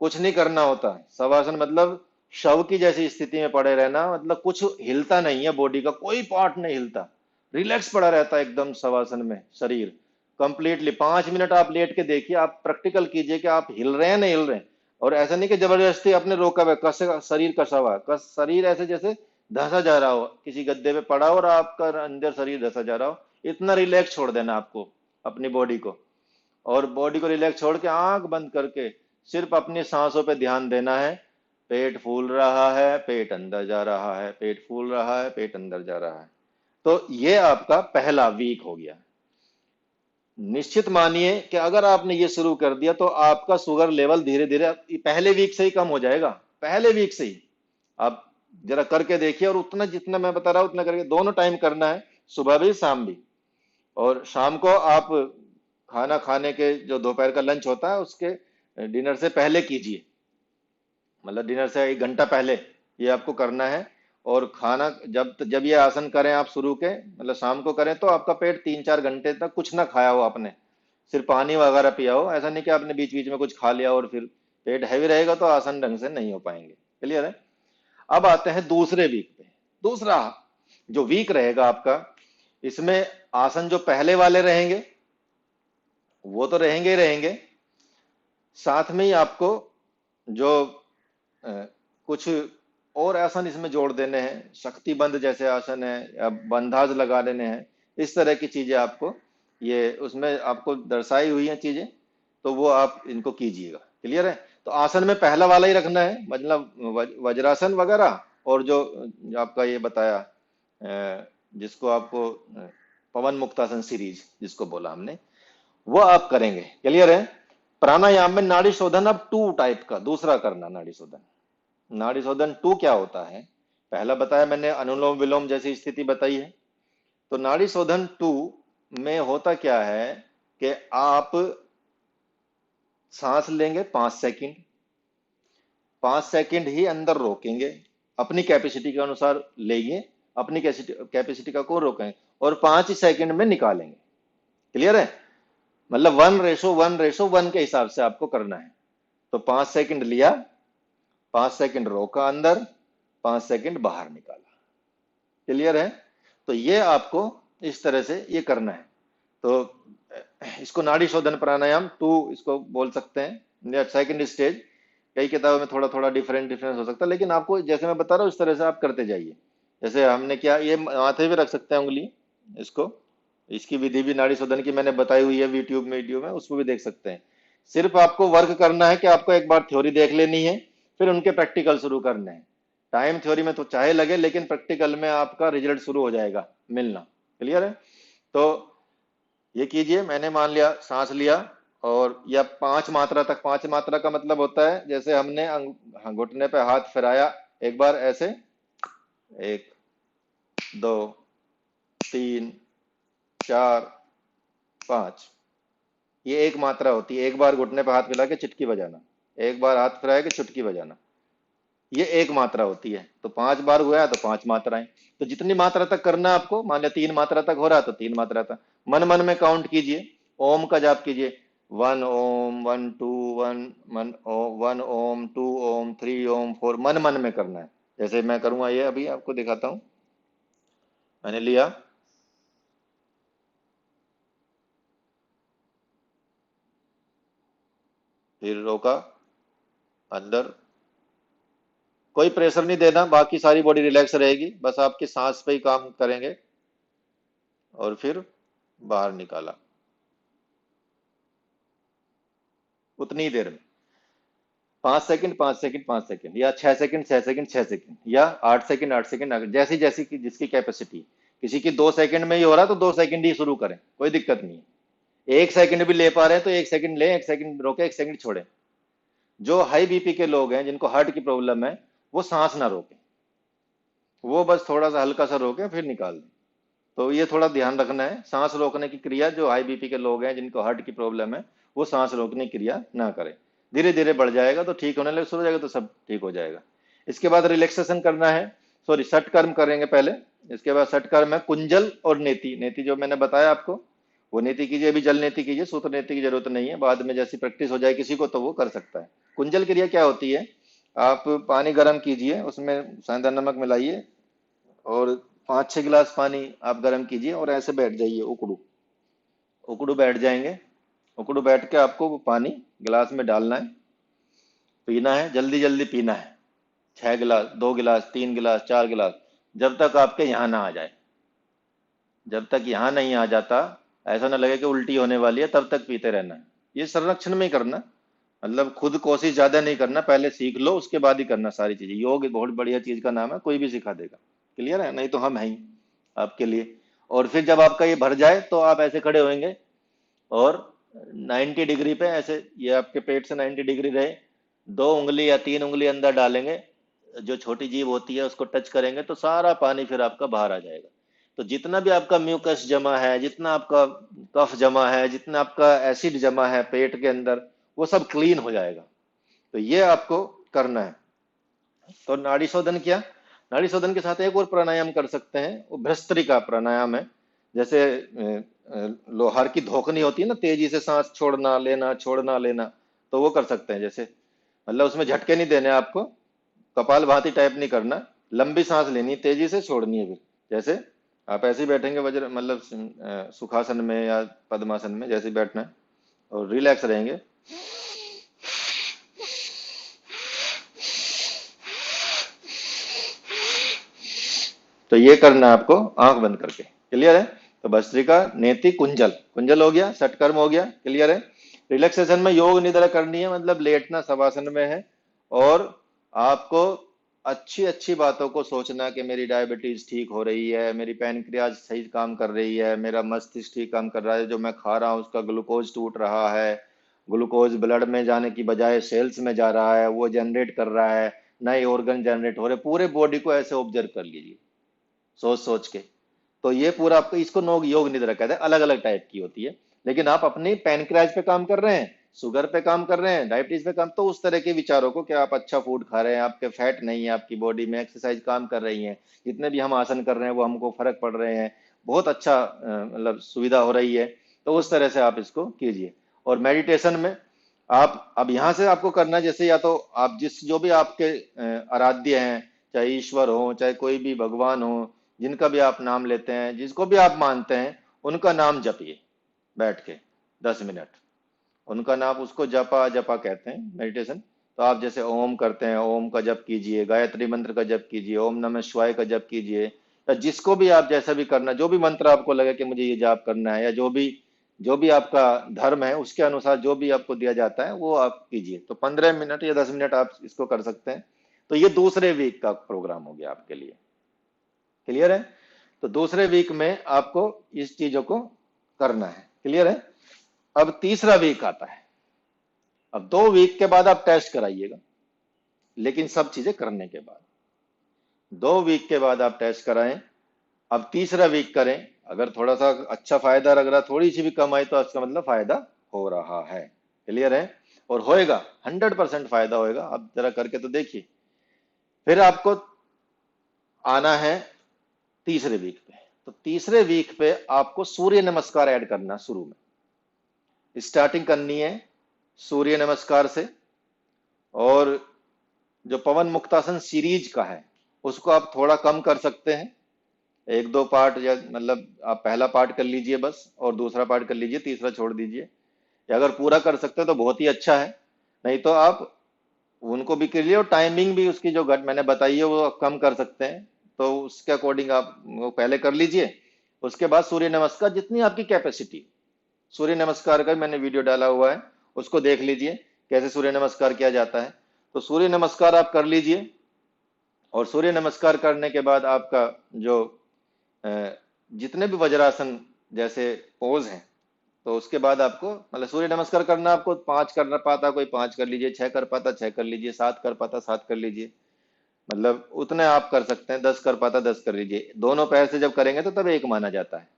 कुछ नहीं करना होता। शवासन मतलब शव की जैसी स्थिति में पड़े रहना, मतलब कुछ हिलता नहीं है, बॉडी का कोई पार्ट नहीं हिलता, रिलैक्स पड़ा रहता है एकदम शवासन में शरीर कंप्लीटली। 5 मिनट आप लेट के देखिए, आप प्रैक्टिकल कीजिए कि आप हिल रहे हैं नहीं हिल रहे हैं। और ऐसा नहीं कि जबरदस्ती आपने रोका हुआ, कसे शरीर कसा हुआ, कस शरीर ऐसे जैसे धंसा जा रहा हो, किसी गद्दे पे पड़ा हो और आपका अंदर शरीर धंसा जा रहा हो, इतना रिलैक्स छोड़ देना आपको अपनी बॉडी को, और बॉडी को रिलैक्स छोड़ के आंख बंद करके सिर्फ अपनी सांसों पे ध्यान देना है। पेट फूल रहा है, पेट अंदर जा रहा है, पेट फूल रहा है, पेट अंदर जा रहा है। तो ये आपका पहला वीक हो गया। निश्चित मानिए कि अगर आपने ये शुरू कर दिया तो आपका शुगर लेवल धीरे धीरे पहले वीक से ही कम हो जाएगा, पहले वीक से ही। आप जरा करके देखिए, और उतना जितना मैं बता रहा हूं उतना करके, दोनों टाइम करना है, सुबह भी शाम भी। और शाम को आप खाना खाने के, जो दोपहर का लंच होता है उसके डिनर से पहले कीजिए, मतलब डिनर से 1 घंटा पहले ये आपको करना है। और खाना जब जब ये आसन करें आप शुरू के, मतलब शाम को करें, तो आपका पेट 3-4 घंटे तक कुछ ना खाया हो आपने, सिर्फ पानी वगैरह पिया हो। ऐसा नहीं कि आपने बीच बीच में कुछ खा लिया और फिर पेट हैवी रहेगा तो आसन ढंग से नहीं हो पाएंगे। क्लियर है? अब आते हैं दूसरे वीक पे। दूसरा जो वीक रहेगा आपका, इसमें आसन जो पहले वाले रहेंगे वो तो रहेंगे ही रहेंगे, साथ में ही आपको जो अ, कुछ और आसन इसमें जोड़ देने हैं। शक्ति बंध जैसे आसन है, या बंधाज लगा देने हैं, इस तरह की चीजें आपको, ये उसमें आपको दर्शाई हुई हैं चीजें, तो वो आप इनको कीजिएगा। क्लियर है? तो आसन में पहला वाला ही रखना है, मतलब वज्रासन वगैरह, और जो आपका ये बताया जिसको आपको पवन मुक्तासन सीरीज जिसको बोला हमने, वो आप करेंगे। क्लियर है? प्राणायाम में नाड़ी शोधन अब 2 टाइप का दूसरा करना। नाड़ी शोधन, नाड़ी शोधन 2 क्या होता है? पहला बताया मैंने, अनुलोम विलोम जैसी स्थिति बताई है। तो नाड़ी शोधन 2 में होता क्या है कि आप सांस लेंगे 5 सेकंड, 5 सेकंड ही अंदर रोकेंगे, अपनी कैपेसिटी के अनुसार लेंगे, अपनी कैपेसिटी का को रोकेंगे, और 5 सेकंड में निकालेंगे। क्लियर है? मतलब 1:1:1 के हिसाब से आपको करना है। तो 5 सेकंड लिया, 5 सेकंड रोका अंदर, 5 सेकंड बाहर निकाला। क्लियर है? तो ये आपको इस तरह से ये करना है। तो इसको नाड़ी शोधन प्राणायाम 2 इसको बोल सकते हैं, सेकंड स्टेज। कई किताबों में थोड़ा थोड़ा डिफरेंट डिफरेंस हो सकता है, लेकिन आपको जैसे मैं बता रहा हूँ इस तरह से आप करते जाइए। जैसे हमने क्या, ये माथे भी रख सकते हैं उंगली, इसको, इसकी विधि भी नाड़ी शोधन की मैंने बताई हुई है यूट्यूब में, वीडियो में, उसको भी देख सकते हैं। सिर्फ आपको वर्क करना है कि आपको एक बार थ्योरी देख लेनी है, फिर उनके प्रैक्टिकल शुरू करने हैं। टाइम थ्योरी में तो चाहे लगे, लेकिन प्रैक्टिकल में आपका रिजल्ट शुरू हो जाएगा मिलना। क्लियर है? तो ये कीजिए। मैंने मान लिया सांस लिया, और या 5 मात्रा तक, 5 मात्रा का मतलब होता है जैसे हमने घुटने पे हाथ फिराया, एक बार ऐसे, 1, 2, 3, 4, 5, ये 1 मात्रा होती है। एक बार घुटने पे हाथ मिला के चुटकी बजाना, एक बार हाथ फिराया के चुटकी बजाना, ये 1 मात्रा होती है। तो 5 बार हुआ तो 5 मात्राएं। तो जितनी मात्रा तक करना आपको, मान लिया 3 मात्रा तक हो रहा है तो 3 मात्रा तक मन मन में काउंट कीजिए। ओम का जाप कीजिए, 1 ओम 1 2 1, 1 ओम 2 ओम 3 ओम 4, मन मन में करना है। जैसे मैं करूंगा, ये अभी आपको दिखाता हूं। मैंने लिया, फिर रोका अंदर, कोई प्रेशर नहीं देना, बाकी सारी बॉडी रिलैक्स रहेगी, बस आपकी सांस पे ही काम करेंगे। और फिर बाहर निकाला उतनी ही देर में, 5 सेकंड 5 सेकंड 5 सेकंड, या 6 सेकंड 6 सेकंड 6 सेकंड, या 8 सेकंड 8 सेकंड, जैसी जैसी की जिसकी कैपेसिटी। किसी की 2 सेकंड में ही हो रहा तो 2 सेकंड ही शुरू करें, कोई दिक्कत नहीं है। 1 सेकंड भी ले पा रहे हैं तो 1 सेकंड लें, 1 सेकंड रोके, 1 सेकंड छोड़ें। जो हाई बीपी के लोग हैं, जिनको हार्ट की प्रॉब्लम है, वो सांस ना रोकें, वो बस थोड़ा सा हल्का सा रोके फिर निकाल दें। तो ये थोड़ा ध्यान रखना है, सांस रोकने की क्रिया, जो हाई बीपी के लोग हैं जिनको हार्ट की प्रॉब्लम है, वो सांस रोकने की क्रिया ना करें। धीरे धीरे बढ़ जाएगा तो ठीक होने लगे, शुरू हो जाएगा तो सब ठीक हो जाएगा। इसके बाद रिलैक्सेशन करना है, सॉरी षटकर्म करेंगे पहले। इसके बाद षटकर्म है कुंजल और नेति। नेति जो मैंने बताया आपको, वो नेति कीजिए, अभी जल नेति कीजिए, सूत्र नेति की जरूरत नहीं है, बाद में जैसी प्रैक्टिस हो जाए किसी को तो वो कर सकता है। कुंजल क्रिया क्या होती है? आप पानी गर्म कीजिए, उसमें सेंधा नमक मिलाइए, और 5-6 गिलास पानी आप गर्म कीजिए, और ऐसे बैठ जाइए, उकड़ू उकड़ू बैठ जाएंगे। उकड़ू बैठ के आपको वो पानी गिलास में डालना है, पीना है, जल्दी जल्दी पीना है। 6 गिलास, 2 गिलास, 3 गिलास, 4 गिलास, जब तक आपके यहाँ ना आ जाए। जब तक यहाँ नहीं आ जाता, ऐसा ना लगे कि उल्टी होने वाली है, तब तक पीते रहना है। ये संरक्षण में ही करना, मतलब खुद कोशिश ज्यादा नहीं करना, पहले सीख लो उसके बाद ही करना सारी चीजें। योग एक बहुत बढ़िया चीज का नाम है, कोई भी सिखा देगा। क्लियर है? नहीं तो हम हैं ही आपके लिए। और फिर जब आपका ये भर जाए तो आप ऐसे खड़े होंगे और 90 डिग्री पे ऐसे, ये आपके पेट से 90 डिग्री रहे, 2 उंगली या 3 उंगली अंदर डालेंगे, जो छोटी जीभ होती है उसको टच करेंगे तो सारा पानी फिर आपका बाहर आ जाएगा। तो जितना भी आपका म्यूकस जमा है, जितना आपका कफ जमा है, जितना आपका एसिड जमा है पेट के अंदर, वो सब क्लीन हो जाएगा। तो ये आपको करना है। तो नाड़ी शोधन किया, नाड़ी शोधन के साथ एक और प्राणायाम कर सकते हैं, वो भ्रस्त्रिका प्राणायाम है। जैसे लोहार की धोखनी होती है ना, तेजी से सांस छोड़ना लेना छोड़ना लेना, तो वो कर सकते हैं। जैसे मतलब उसमें झटके नहीं देने आपको, कपाल भाती टाइप नहीं करना, लंबी सांस लेनी, तेजी से छोड़नी है। फिर जैसे आप ऐसे ही बैठेंगे वज्र मतलब सुखासन में या पद्मासन में, जैसे ही बैठना है और रिलैक्स रहेंगे। तो ये करना है आपको आंख बंद करके। क्लियर है? तो भस्त्रिका, नेति, कुंजल, कुंजल हो गया, षटकर्म हो गया। क्लियर है? रिलैक्सेशन में योग निद्रा करनी है, मतलब लेटना शवासन में है। और आपको अच्छी अच्छी बातों को सोचना कि मेरी डायबिटीज ठीक हो रही है, मेरी पैनक्रियाज सही काम कर रही है, मेरा मस्तिष्क ठीक काम कर रहा है, जो मैं खा रहा हूँ उसका ग्लूकोज टूट रहा है, ग्लूकोज ब्लड में जाने की बजाय सेल्स में जा रहा है, वो जनरेट कर रहा है, नए ऑर्गन जनरेट हो रहे, पूरे बॉडी को ऐसे ऑब्जर्व कर लीजिए सोच सोच के। तो ये पूरा आपको, इसको योग योग निद्रा कहते हैं। अलग अलग टाइप की होती है, लेकिन आप अपनी पैनक्रियाज पे काम कर रहे हैं, शुगर पे काम कर रहे हैं, डायबिटीज पे काम, तो उस तरह के विचारों को कि आप अच्छा फूड खा रहे हैं, आपके फैट नहीं है आपकी बॉडी में, एक्सरसाइज काम कर रही है, जितने भी हम आसन कर रहे हैं वो हमको फर्क पड़ रहे हैं, बहुत अच्छा मतलब सुविधा हो रही है। तो उस तरह से आप इसको कीजिए। और मेडिटेशन में आप अब यहाँ से आपको करना है, जैसे या तो आप जिस जो भी आपके आराध्य हैं, चाहे ईश्वर हो चाहे कोई भी भगवान हो, जिनका भी आप नाम लेते हैं, जिसको भी आप मानते हैं, उनका नाम जपिए बैठ के 10 मिनट। उनका नाम, उसको जपा जपा कहते हैं मेडिटेशन। तो आप जैसे ओम करते हैं, ओम का जप कीजिए, गायत्री मंत्र का जप कीजिए, ओम नमः शिवाय का जप कीजिए, या जिसको भी आप जैसा भी करना, जो भी मंत्र आपको लगे कि मुझे ये जाप करना है, या जो भी आपका धर्म है उसके अनुसार जो भी आपको दिया जाता है वो आप कीजिए। तो 15 मिनट या 10 मिनट आप इसको कर सकते हैं। तो ये दूसरे वीक का प्रोग्राम हो गया आपके लिए। क्लियर है? तो दूसरे वीक में आपको इस चीजों को करना है। क्लियर है? अब तीसरा वीक आता है। अब 2 वीक के बाद आप टेस्ट कराइएगा, लेकिन सब चीजें करने के बाद। 2 वीक के बाद आप टेस्ट कराएं। अब तीसरा वीक करें, अगर थोड़ा सा अच्छा फायदा लग रहा, थोड़ी सी भी कम आई, तो इसका मतलब फायदा हो रहा है। क्लियर है? और होएगा, 100% फायदा होएगा। आप जरा करके तो देखिए। फिर आपको आना है तीसरे वीक पे। तो तीसरे वीक पे आपको सूर्य नमस्कार ऐड करना, शुरू में स्टार्टिंग करनी है सूर्य नमस्कार से। और जो पवन मुक्तासन सीरीज का है उसको आप थोड़ा कम कर सकते हैं, 1-2 पार्ट, या मतलब आप पहला पार्ट कर लीजिए बस, और दूसरा पार्ट कर लीजिए, तीसरा छोड़ दीजिए। या अगर पूरा कर सकते हैं तो बहुत ही अच्छा है, नहीं तो आप उनको भी कर लिए, और टाइमिंग भी उसकी जो घट मैंने बताई है वो कम कर सकते हैं। तो उसके अकॉर्डिंग आप वो पहले कर लीजिए। उसके बाद सूर्य नमस्कार जितनी आपकी कैपेसिटी, सूर्य नमस्कार का मैंने वीडियो डाला हुआ है, उसको देख लीजिए कैसे सूर्य नमस्कार किया जाता है। तो सूर्य नमस्कार आप कर लीजिए। और सूर्य नमस्कार करने के बाद आपका जो जितने भी वज्रासन जैसे पोज हैं, तो उसके बाद आपको मतलब सूर्य नमस्कार करना, आपको 5 करना पाता कोई 5 कर लीजिए, 6 कर पाता 6 कर लीजिए, 7 कर पाता 7 कर लीजिए, मतलब उतने आप कर सकते हैं। 10 कर पाता 10 कर लीजिए। दोनों पैर से जब करेंगे तो तब एक माना जाता है।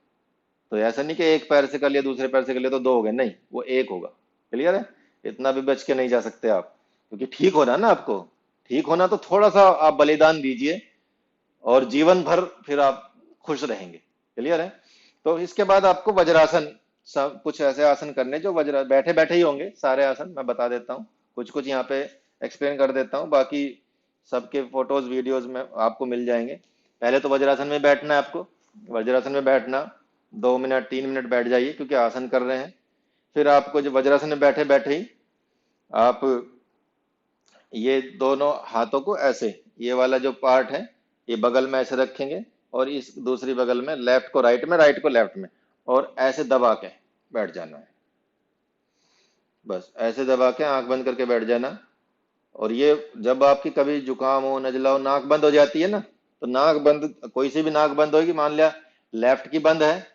तो ऐसा नहीं कि एक पैर से कर लिया दूसरे पैर से कर लिया तो दो हो गए, नहीं, वो एक होगा। क्लियर है? इतना भी बच के नहीं जा सकते आप, क्योंकि ठीक होना ना आपको, ठीक होना तो थोड़ा सा आप बलिदान दीजिए और जीवन भर फिर आप खुश रहेंगे। क्लियर है? तो इसके बाद आपको वज्रासन, सब कुछ ऐसे आसन करने जो वज्र बैठे बैठे ही होंगे। सारे आसन मैं बता देता हूँ, कुछ कुछ यहाँ पे एक्सप्लेन कर देता हूँ, बाकी सबके फोटोज वीडियोज में आपको मिल जाएंगे। पहले तो वज्रासन में बैठना है आपको। वज्रासन में बैठना 2 मिनट 3 मिनट बैठ जाइए, क्योंकि आसन कर रहे हैं। फिर आपको जो वज्रासन में बैठे बैठे ही आप ये दोनों हाथों को ऐसे, ये वाला जो पार्ट है ये बगल में ऐसे रखेंगे, और इस दूसरी बगल में, लेफ्ट को राइट में, राइट को लेफ्ट में, और ऐसे दबा के बैठ जाना है। बस ऐसे दबा के आंख बंद करके बैठ जाना। और ये जब आपकी कभी जुकाम हो, नजला हो, नाक बंद हो जाती है ना, तो नाक बंद, कोई सी भी नाक बंद होगी, मान लिया लेफ्ट की बंद है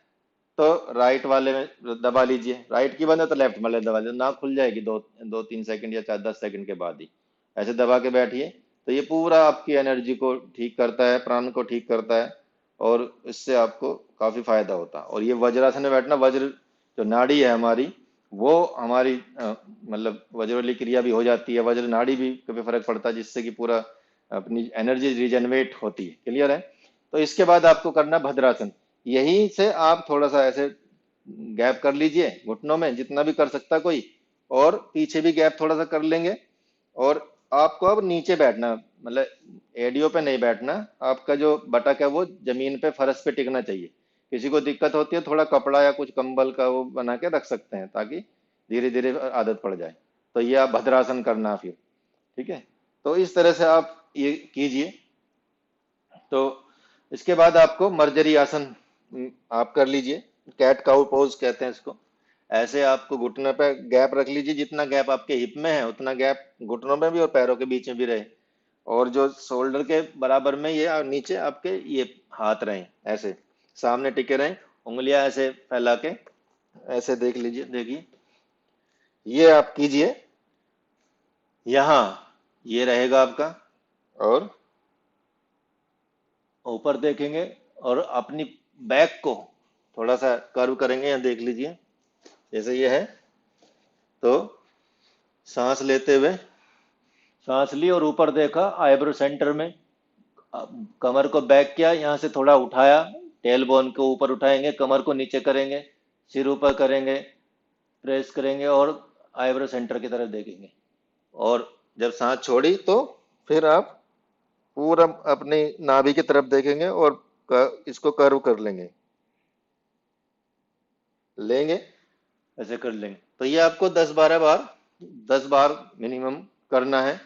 तो राइट वाले में दबा लीजिए, राइट की बंद है तो लेफ्ट वाले में दबा लीजिए, नाक खुल जाएगी दो दो तीन सेकंड या 4-10 सेकंड के बाद ही। ऐसे दबा के बैठिए, तो ये पूरा आपकी एनर्जी को ठीक करता है, प्राण को ठीक करता है, और इससे आपको काफी फायदा होता है। और ये वज्रासन में बैठना, वज्र जो नाड़ी है हमारी, वो हमारी मतलब वज्रवली क्रिया भी हो जाती है, वज्र नाड़ी भी पे फर्क पड़ता है, जिससे कि पूरा अपनी एनर्जी रिजनरेट होती है। क्लियर है? तो इसके बाद आपको करना भद्रासन। यहीं से आप थोड़ा सा ऐसे गैप कर लीजिए घुटनों में, जितना भी कर सकता कोई, और पीछे भी गैप थोड़ा सा कर लेंगे। और आपको अब नीचे बैठना, मतलब एडियो पे नहीं बैठना, आपका जो बटक है वो जमीन पे, फर्श पे टिकना चाहिए। किसी को दिक्कत होती है, थोड़ा कपड़ा या कुछ कंबल का वो बना के रख सकते हैं, ताकि धीरे धीरे आदत पड़ जाए। तो ये आप भद्रासन करना फिर। ठीक है? तो इस तरह से आप ये कीजिए। तो इसके बाद आपको मर्जरी आसन आप कर लीजिए, कैट काउ पोज कहते हैं इसको। ऐसे आपको घुटने पे गैप रख लीजिए, जितना गैप आपके हिप में है उतना गैप घुटनों में भी और पैरों के बीच में भी रहे। और जो शोल्डर के बराबर में ये, और नीचे आपके ये हाथ रहें, ऐसे सामने टिके रहें, उंगलियां ऐसे फैला के, ऐसे देख लीजिए, देखिए ये आप कीजिए। यहाँ ये रहेगा आपका, और ऊपर देखेंगे, और अपनी बैक को थोड़ा सा कर्व करेंगे, यहाँ देख लीजिए जैसे ये है। तो सांस लेते हुए, सांस ली और ऊपर देखा, आईब्रो सेंटर में, कमर को बैक किया, यहाँ से थोड़ा उठाया, टेल बोन को ऊपर उठाएंगे, कमर को नीचे करेंगे, सिर ऊपर करेंगे, प्रेस करेंगे, और आईब्रो सेंटर की तरफ देखेंगे। और जब सांस छोड़ी तो फिर आप पूरा अपनी नाभि की तरफ देखेंगे, और इसको कर्व कर लेंगे, लेंगे, ऐसे कर लेंगे। तो ये आपको 10-12 बार, 10 बार मिनिमम करना है।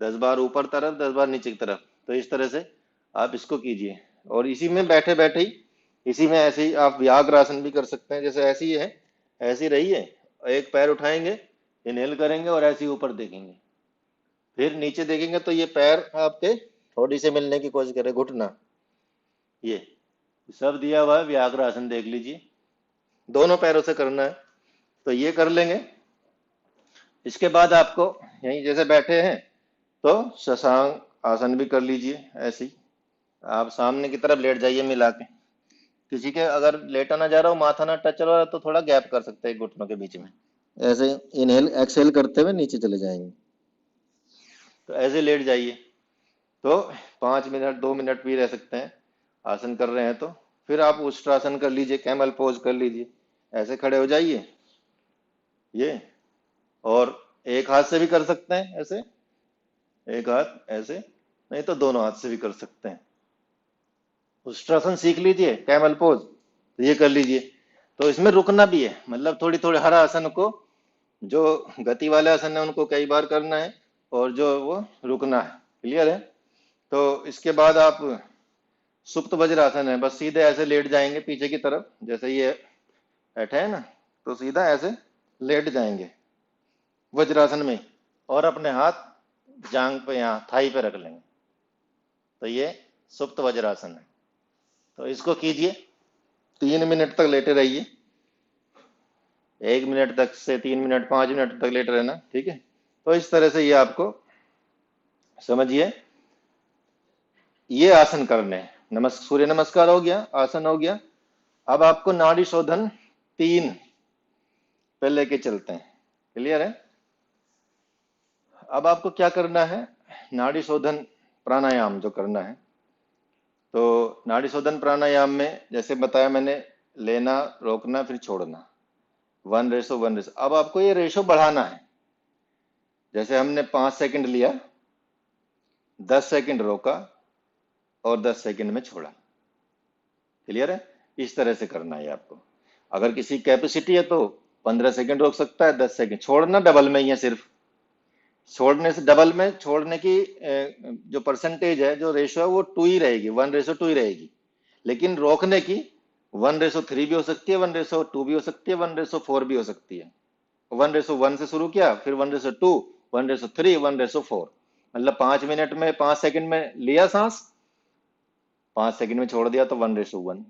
10 बार ऊपर तरफ, 10 बार नीचे की तरफ। तो इस तरह से आप इसको कीजिए। और इसी में बैठे बैठे ही, इसी में ऐसे ही आप व्याघ्र आसन भी कर सकते हैं। जैसे ऐसी है, ऐसी रहिए, एक पैर उठाएंगे, इनहेल करेंगे, और ऐसे ही ऊपर देखेंगे, फिर नीचे देखेंगे, तो ये पैर आपके थोड़ी से मिलने की कोशिश करें, घुटना, ये सब दिया हुआ है। व्याघ्र आसन देख लीजिए, दोनों पैरों से करना है। तो ये कर लेंगे। इसके बाद आपको यहीं जैसे बैठे हैं, तो शशांक आसन भी कर लीजिए। ऐसे ही आप सामने की तरफ लेट जाइए मिला के। किसी के अगर लेटा ना जा रहा हो, माथा ना टच हो रहा हो, तो थोड़ा गैप कर सकते हैं घुटनों के बीच में, ऐसे इनहेल एक्सहेल करते हुए नीचे चले जाएंगे। तो ऐसे लेट जाइए। तो 5 मिनट, 2 मिनट भी रह सकते हैं आसन कर रहे हैं तो। फिर आप उष्ट्रासन कर लीजिए, कैमल पोज कर लीजिए, ऐसे खड़े हो जाइए ये। और एक हाथ से भी कर सकते हैं ऐसे, एक हाथ ऐसे, नहीं तो दोनों हाथ से भी कर सकते हैं। उष्ट्रासन सीख लीजिए, कैमल पोज, तो ये कर लीजिए। तो इसमें रुकना भी है, मतलब थोड़ी थोड़ी हर आसन को, जो गति वाले आसन है उनको कई बार करना है, और जो वो रुकना है। क्लियर है? तो इसके बाद आप सुप्त वज्रासन है, बस सीधे ऐसे लेट जाएंगे पीछे की तरफ, जैसे ये बैठे हैं ना, तो सीधा ऐसे लेट जाएंगे वज्रासन में, और अपने हाथ जांग पे, यहाँ थाई पे रख लेंगे। तो ये सुप्त वज्रासन है। तो इसको कीजिए, 3 मिनट तक लेटे रहिए, 1 मिनट तक से 3 मिनट, 5 मिनट तक लेटे रहना। ठीक है? तो इस तरह से ये आपको समझिए, ये आसन करने हैं। सूर्य नमस्कार हो गया, आसन हो गया। अब आपको नाड़ी शोधन 3 पे लेके चलते हैं। क्लियर है? अब आपको क्या करना है, नाड़ी शोधन प्राणायाम जो करना है। तो नाड़ी शोधन प्राणायाम में जैसे बताया मैंने, लेना, रोकना, फिर छोड़ना, 1:1। अब आपको ये रेशो बढ़ाना है। जैसे हमने 5 सेकंड लिया, 10 सेकंड रोका, और 10 सेकंड में छोड़ा। क्लियर है? इस तरह से करना है आपको। अगर किसी कैपेसिटी है तो 15 सेकंड रोक सकता है, 10 सेकंड छोड़ना। डबल में ही है, सिर्फ छोड़ने से, डबल में छोड़ने की जो परसेंटेज है, जो रेशो है, वो 2 ही रहेगी, 1:2 ही रहेगी। लेकिन रोकने की 1:3 भी हो सकती है, 1:2 भी हो सकती है, 1:4 भी हो सकती है। 1:1 से शुरू किया, फिर 1:2, 1:3, 1:4, मतलब 5 मिनट में 5 सेकंड में लिया सांस, 5 सेकंड में छोड़ दिया तो 1:1,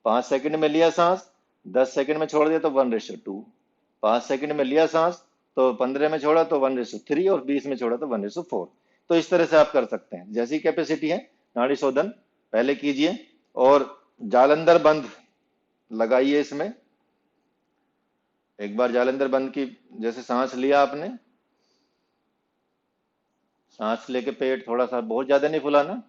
5 सेकंड में लिया सांस, 10 सेकंड में छोड़ दिया तो 1:2, 5 सेकंड में लिया सांस तो 15 में छोड़ा तो 1:3, और 20 में छोड़ा तो 1:4। तो इस तरह से आप कर सकते हैं, जैसी कैपेसिटी है। नाड़ी शोधन पहले कीजिए और जालंधर बंद लगाइए इसमें। एक बार जालंधर बंद की, जैसे सांस लिया आपने, सांस लेके पेट थोड़ा सा, बहुत ज्यादा नहीं फुलाना,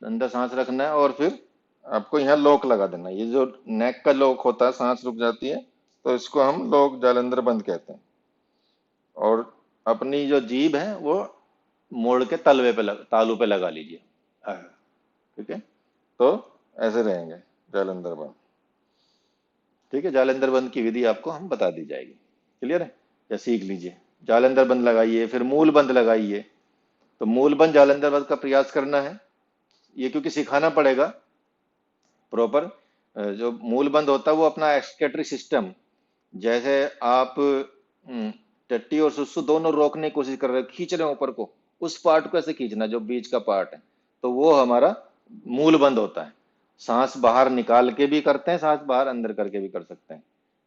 अंदर सांस रखना है, और फिर आपको यहाँ लॉक लगा देना। ये जो नेक का लॉक होता है, सांस रुक जाती है तो इसको हम लॉक जालंधर बंद कहते हैं। और अपनी जो जीभ है वो मोड़ के तालू पे लगा लीजिए। ठीक है, तो ऐसे रहेंगे जालंधर बंद। ठीक है, जालंधर बंद की विधि आपको हम बता दी जाएगी। क्लियर है, या सीख लीजिए। जालंधर बंद लगाइए, फिर मूल बंद लगाइए। तो मूल बंद जालंधर बंद का प्रयास करना है, ये क्योंकि सिखाना पड़ेगा प्रॉपर। जो मूल बंद होता है वो अपना एक्सक्रेटरी सिस्टम, जैसे आप टट्टी और सुसु दोनों रोकने की कोशिश कर रहे हो, खींच रहे हो ऊपर को, उस पार्ट को ऐसे खींचना जो बीच का पार्ट है, तो वो हमारा मूल बंद होता है। सांस बाहर निकाल के भी करते हैं, सांस बाहर अंदर करके भी कर सकते हैं।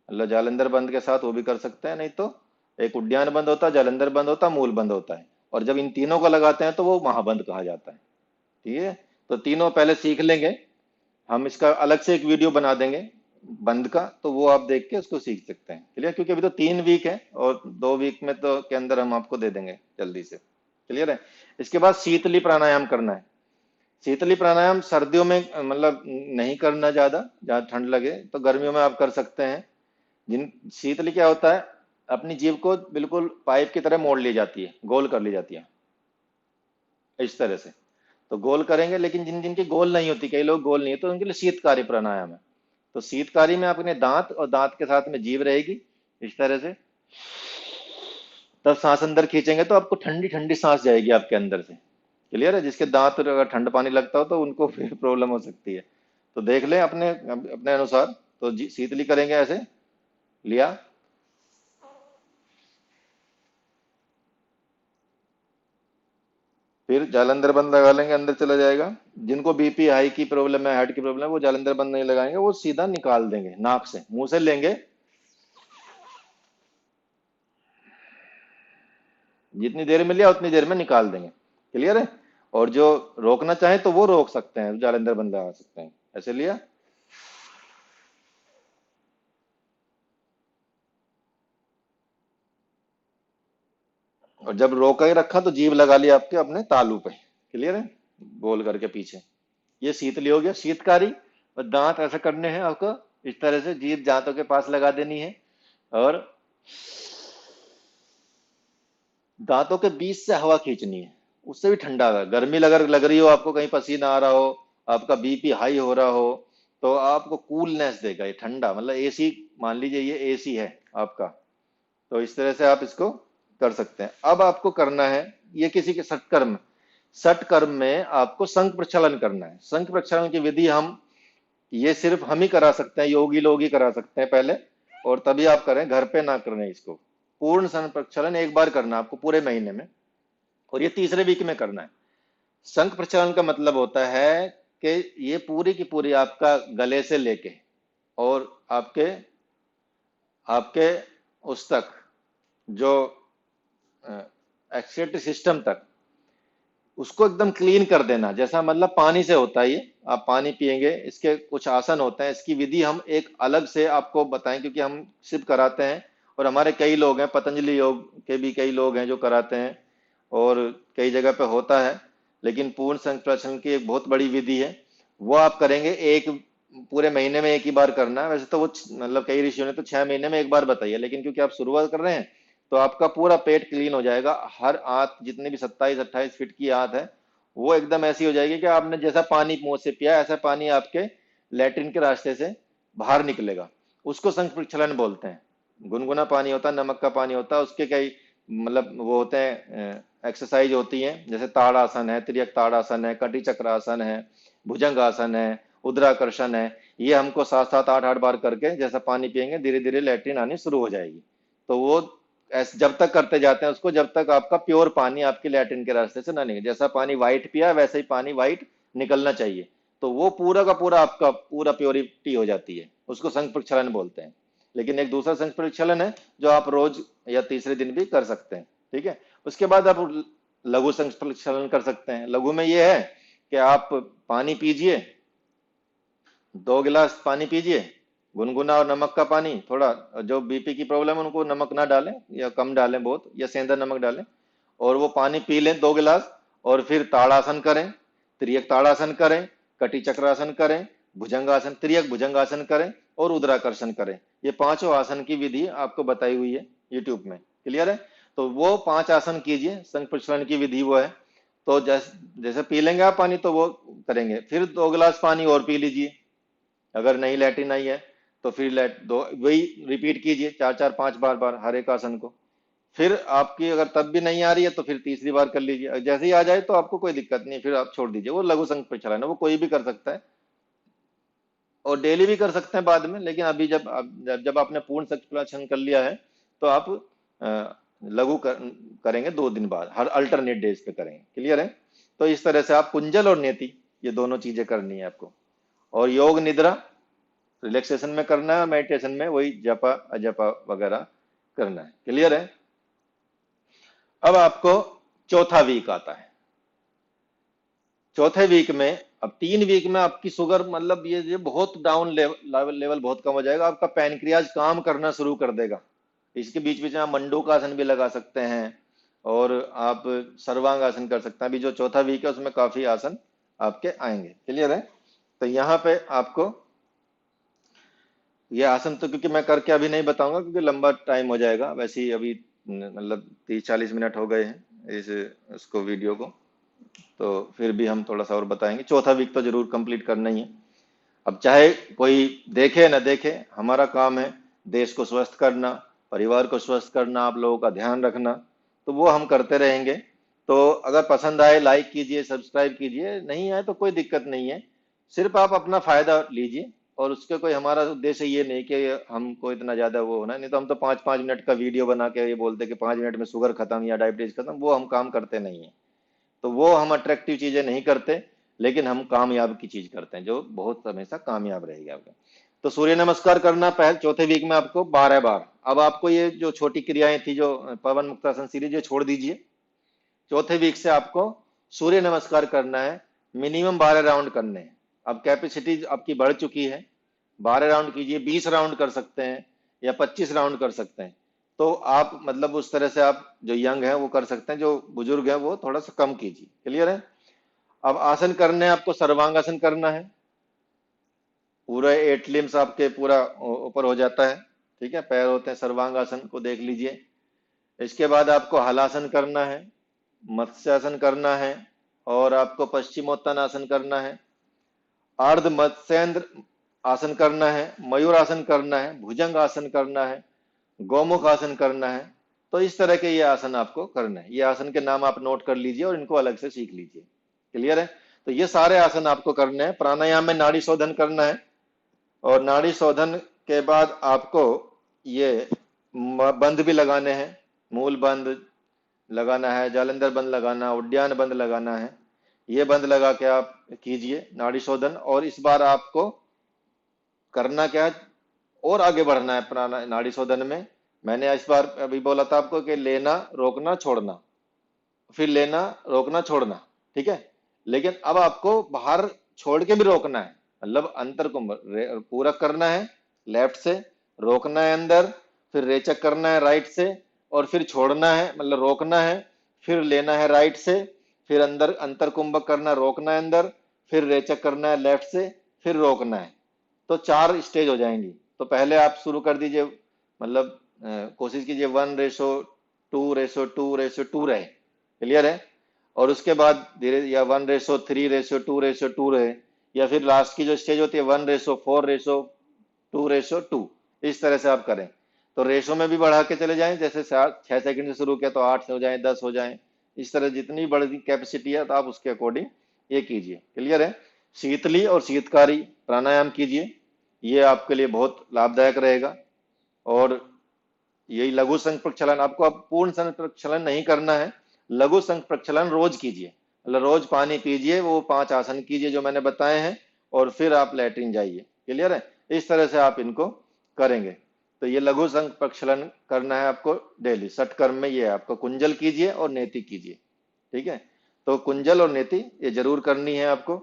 मतलब जालंधर बंद के साथ वो भी कर सकते हैं, नहीं तो एक उद्यान बंद होता है, जालंधर बंद होता है, मूल बंद होता है, और जब इन तीनों को लगाते हैं तो वो महाबंद कहा जाता है। ठीक है, तो तीनों पहले सीख लेंगे, हम इसका अलग से एक वीडियो बना देंगे बंद का, तो वो आप देख के उसको सीख सकते हैं। क्लियर, क्योंकि अभी तो 3 वीक है और 2 वीक में तो के अंदर हम आपको दे देंगे जल्दी से। क्लियर है। इसके बाद शीतली प्राणायाम करना है। शीतली प्राणायाम सर्दियों में मतलब नहीं करना, ज्यादा ज्यादा ठंड लगे तो गर्मियों में आप कर सकते हैं। जिन शीतली क्या होता है, अपनी जीभ को बिल्कुल पाइप की तरह मोड़ ली जाती है, गोल कर ली जाती है इस तरह से। तो गोल करेंगे, लेकिन जिन जिनकी गोल नहीं होती, कई लोग गोल नहीं है, तो उनके लिए शीतकारी प्राणायाम है। तो शीतकारी में अपने दांत और दांत के साथ में जीभ रहेगी इस तरह से, तब सांस अंदर खींचेंगे तो आपको ठंडी ठंडी सांस जाएगी आपके अंदर से। क्लियर है, जिसके दांत पर अगर ठंड पानी लगता हो तो उनको फिर प्रॉब्लम हो सकती है। तो देख लें अपने अपने अनुसार। तो शीतली करेंगे ऐसे, लिया, फिर जालंधर बंद लगा लेंगे, अंदर चला जाएगा। जिनको बीपी हाई की प्रॉब्लम है, हार्ट की प्रॉब्लम है, वो जालंधर बंद नहीं लगाएंगे, वो सीधा निकाल देंगे नाक से, मुंह से लेंगे, जितनी देर में लिया उतनी देर में निकाल देंगे। क्लियर है। और जो रोकना चाहे तो वो रोक सकते हैं, जालंधर बंद लगा सकते हैं। ऐसे लिया, और जब रोका ही रखा तो जीभ लगा लिया आपके अपने तालू पे। क्लियर है, गोल करके पीछे। ये शीतली हो गया। शीतकारी, और दांत ऐसे करने हैं आपको, इस तरह से जीभ दांतों के पास लगा देनी है, और दांतों के बीच से हवा खींचनी है, उससे भी ठंडा है। गर्मी लग रही हो आपको, कहीं पसीना आ रहा हो, आपका बीपी हाई हो रहा हो, तो आपको कूलनेस देगा ये, ठंडा, मतलब एसी, मान लीजिए ये एसी है आपका। तो इस तरह से आप इसको कर सकते हैं। अब आपको करना है, ये किसी के सटकर्म, सटकर्म में आपको संख प्रक्षालन करना है। संख प्रक्षालन की विधि हम, ये सिर्फ हम ही करा सकते हैं, योगी लोग ही करा सकते हैं पहले, और तभी आप करें, घर पे ना करें इसको। पूर्ण संख प्रक्षालन एक बार करना आपको पूरे महीने में, और ये तीसरे वीक में करना है। संख प्रक्षालन का मतलब होता है कि ये पूरी की पूरी आपका गले से लेके और आपके आपके उस तक, जो एक्सक्रीटरी सिस्टम तक, उसको एकदम क्लीन कर देना। जैसा मतलब पानी से होता है, ये आप पानी पिएंगे, इसके कुछ आसन होते हैं, इसकी विधि हम एक अलग से आपको बताएं, क्योंकि हम सिर्फ कराते हैं, और हमारे कई लोग हैं, पतंजलि योग के भी कई लोग हैं जो कराते हैं, और कई जगह पे होता है। लेकिन पूर्ण संप्रेषण की एक बहुत बड़ी विधि है, वो आप करेंगे एक पूरे महीने में एक ही बार करना है। वैसे तो वो मतलब कई ऋषियों ने तो 6 महीने में एक बार बताई है, लेकिन क्योंकि आप शुरुआत कर रहे हैं तो आपका पूरा पेट क्लीन हो जाएगा। हर आंत, जितने भी 27-28 फीट की आंत है, वो एकदम ऐसी हो जाएगी कि आपने जैसा पानी मुंह से पिया, ऐसा पानी आपके लेटरिन के रास्ते से बाहर निकलेगा। उसको संप्रक्षालन बोलते हैं। गुनगुना पानी होता है, नमक का पानी होता है, उसके कई मतलब वो होते हैं, एक्सरसाइज होती हैं, जैसे ताड़ासन है, तिर्यक ताड़ासन है, कटी चक्रासन है, भुजंग आसन है, उद्राकर्षण है, ये हमको 7-7 8-8 बार करके जैसा पानी पिएंगे धीरे धीरे लैट्रिन आनी शुरू हो जाएगी। तो वो ऐसे जब तक करते जाते हैं उसको, जब तक आपका प्योर पानी आपके लैट्रिन के रास्ते से ना निकले। जैसा पानी व्हाइट पिया वैसे ही पानी व्हाइट निकलना चाहिए, तो वो पूरा का पूरा आपका पूरा प्योरिटी हो जाती है, उसको संघ प्रक्षालन बोलते हैं। लेकिन एक दूसरा संघ प्रक्षालन है जो आप रोज या तीसरे दिन भी कर सकते हैं, ठीक है। उसके बाद आप लघु संघ प्रक्षालन कर सकते हैं। लघु में ये है कि आप पानी पीजिए, 2 गिलास पानी पीजिए, गुनगुना और नमक का पानी थोड़ा, जो बीपी की प्रॉब्लम है उनको नमक ना डालें या कम डालें बहुत, या सेंधा नमक डालें, और वो पानी पी लें 2 गिलास। और फिर ताड़ासन करें, त्रियक ताड़ासन करें, कटी चक्रासन करें, भुजंगासन, त्रियक भुजंगासन करें और उद्राकर्षण करें। ये 5 आसन की विधि आपको बताई हुई है यूट्यूब में, क्लियर है। तो वो 5 आसन कीजिए, संघ प्रक्षालन की विधि वो है। तो जैसे पी लेंगे आप पानी तो वो करेंगे, फिर 2 गिलास पानी और पी लीजिए। अगर नहीं लैट्रिन आई है तो फिर वही रिपीट कीजिए 4-4 5 बार बार हर एक आसन को। फिर आपकी अगर तब भी नहीं आ रही है तो फिर तीसरी बार कर लीजिए। जैसे ही आ जाए तो आपको कोई दिक्कत नहीं, फिर आप छोड़ दीजिए। वो लघु संघ प्रक्षालन है, वो कोई भी कर सकता है और डेली भी कर सकते हैं बाद में। लेकिन अभी जब आपने पूर्ण संघ प्रक्षालन कर लिया है तो आप लघु करेंगे 2 दिन बाद, हर अल्टरनेट डेज पे करेंगे, क्लियर है। तो इस तरह से आप कुंजल और नेति ये दोनों चीजें करनी है आपको। और योग निद्रा रिलैक्सेशन में करना है, मेडिटेशन में वही जपा अजपा वगैरह करना है, क्लियर है। अब आपको चौथा वीक आता है। चौथे वीक में, अब 3 वीक में आपकी शुगर मतलब ये बहुत डाउन लेवल बहुत कम हो जाएगा। आपका पैनक्रियाज काम करना शुरू कर देगा। इसके बीच बीच में आप मंडूकासन भी लगा सकते हैं और आप सर्वांग आसन कर सकते हैं। अभी जो चौथा वीक है उसमें काफी आसन आपके आएंगे, क्लियर है। तो यहाँ पे आपको ये आसन तो क्योंकि मैं करके अभी नहीं बताऊंगा क्योंकि लंबा टाइम हो जाएगा, वैसे ही अभी मतलब 30-40 मिनट हो गए हैं इसको वीडियो को, तो फिर भी हम थोड़ा सा और बताएंगे। चौथा वीक तो जरूर कंप्लीट करना ही है। अब चाहे कोई देखे न देखे, हमारा काम है देश को स्वस्थ करना, परिवार को स्वस्थ करना, आप लोगों का ध्यान रखना, तो वो हम करते रहेंगे। तो अगर पसंद आए लाइक कीजिए, सब्सक्राइब कीजिए, नहीं आए तो कोई दिक्कत नहीं है, सिर्फ आप अपना फायदा लीजिए। और उसके कोई हमारा उद्देश्य ये नहीं कि हमको इतना ज्यादा वो होना है, नहीं तो हम तो 5-5 मिनट का वीडियो बना के ये बोलते कि 5 मिनट में शुगर खत्म या डायबिटीज खत्म, वो हम काम करते नहीं है। तो वो हम अट्रैक्टिव चीजें नहीं करते, लेकिन हम कामयाब की चीज करते हैं जो बहुत हमेशा कामयाब रहेगी आपका। तो सूर्य नमस्कार करना पहले चौथे वीक में आपको 12 बार। अब आपको ये जो छोटी क्रियाएं थी जो पवन मुक्तासन सीरीज, ये छोड़ दीजिए। चौथे वीक से आपको सूर्य नमस्कार करना है, मिनिमम 12 राउंड करने हैं। अब कैपेसिटी आपकी बढ़ चुकी है, 12 राउंड कीजिए, 20 राउंड कर सकते हैं या 25 राउंड कर सकते हैं। तो आप मतलब उस तरह से आप जो यंग है वो कर सकते हैं, जो बुजुर्ग है वो थोड़ा सा कम कीजिए, क्लियर है। अब आसन करने हैं आपको, सर्वांगासन करना है। पूरा 8 लिम्स आपके पूरा ऊपर हो जाता है, ठीक है, पैर होते हैं, सर्वांगासन को देख लीजिए। इसके बाद आपको हलासन करना है, मत्स्यासन करना है और आपको पश्चिमोत्तानासन करना है, अर्ध मत्स्येंद्र आसन करना है, मयूर आसन करना है, भुजंग आसन करना है, गौमुख आसन करना है। तो इस तरह के ये आसन आपको करना है। ये आसन के नाम आप नोट कर लीजिए और इनको अलग से सीख लीजिए, क्लियर है। तो ये सारे आसन आपको करने हैं। प्राणायाम में नाड़ी शोधन करना है और नाड़ी शोधन के बाद आपको ये बंद भी लगाने हैं, मूल बंद लगाना है, जालंधर बंद लगाना, उद्यान बंद लगाना है। ये बंद लगा के आप कीजिए नाड़ी शोधन। और इस बार आपको करना क्या है, और आगे बढ़ना है प्राणा नाड़ी शोधन में। मैंने इस बार अभी बोला था आपको कि लेना रोकना छोड़ना, फिर लेना रोकना छोड़ना, ठीक है। लेकिन अब आपको बाहर छोड़ के भी रोकना है, मतलब अंतर को पूरा करना है लेफ्ट से, रोकना है अंदर, फिर रेचक करना है राइट से, और फिर छोड़ना है मतलब रोकना है, फिर लेना है राइट से, फिर अंदर अंतर कुंभक करना है, रोकना है अंदर, फिर रेचक करना है लेफ्ट से, फिर रोकना है। तो 4 स्टेज हो जाएंगी। तो पहले आप शुरू कर दीजिए, मतलब कोशिश कीजिए 1:2:2:2 रहे, क्लियर है। और उसके बाद धीरे या 1:3:2:2 रहे, या फिर लास्ट की जो स्टेज होती है 1:4:2:2, इस तरह से आप करें। तो रेशो में भी बढ़ा के चले जाएं, जैसे 6 सेकंड से शुरू किया तो 8 से हो जाए, 10 हो जाए, इस तरह जितनी बड़ी कैपेसिटी है तो आप उसके अकॉर्डिंग ये कीजिए, क्लियर है। शीतली और शीतकारी प्राणायाम कीजिए, ये आपके लिए बहुत लाभदायक रहेगा। और यही लघु संख प्रक्षालन, आपको अब पूर्ण संख प्रक्षालन नहीं करना है, लघु संख प्रक्षालन रोज कीजिए, मतलब रोज पानी पीजिए, वो 5 आसन कीजिए जो मैंने बताए हैं, और फिर आप लेटरिन जाइए। क्लियर है? इस तरह से आप इनको करेंगे। तो ये लघु संख प्रक्षालन करना है आपको डेली। षटकर्म में ये है, आपको कुंजल कीजिए और नेति कीजिए। ठीक है? तो कुंजल और नेति ये जरूर करनी है आपको।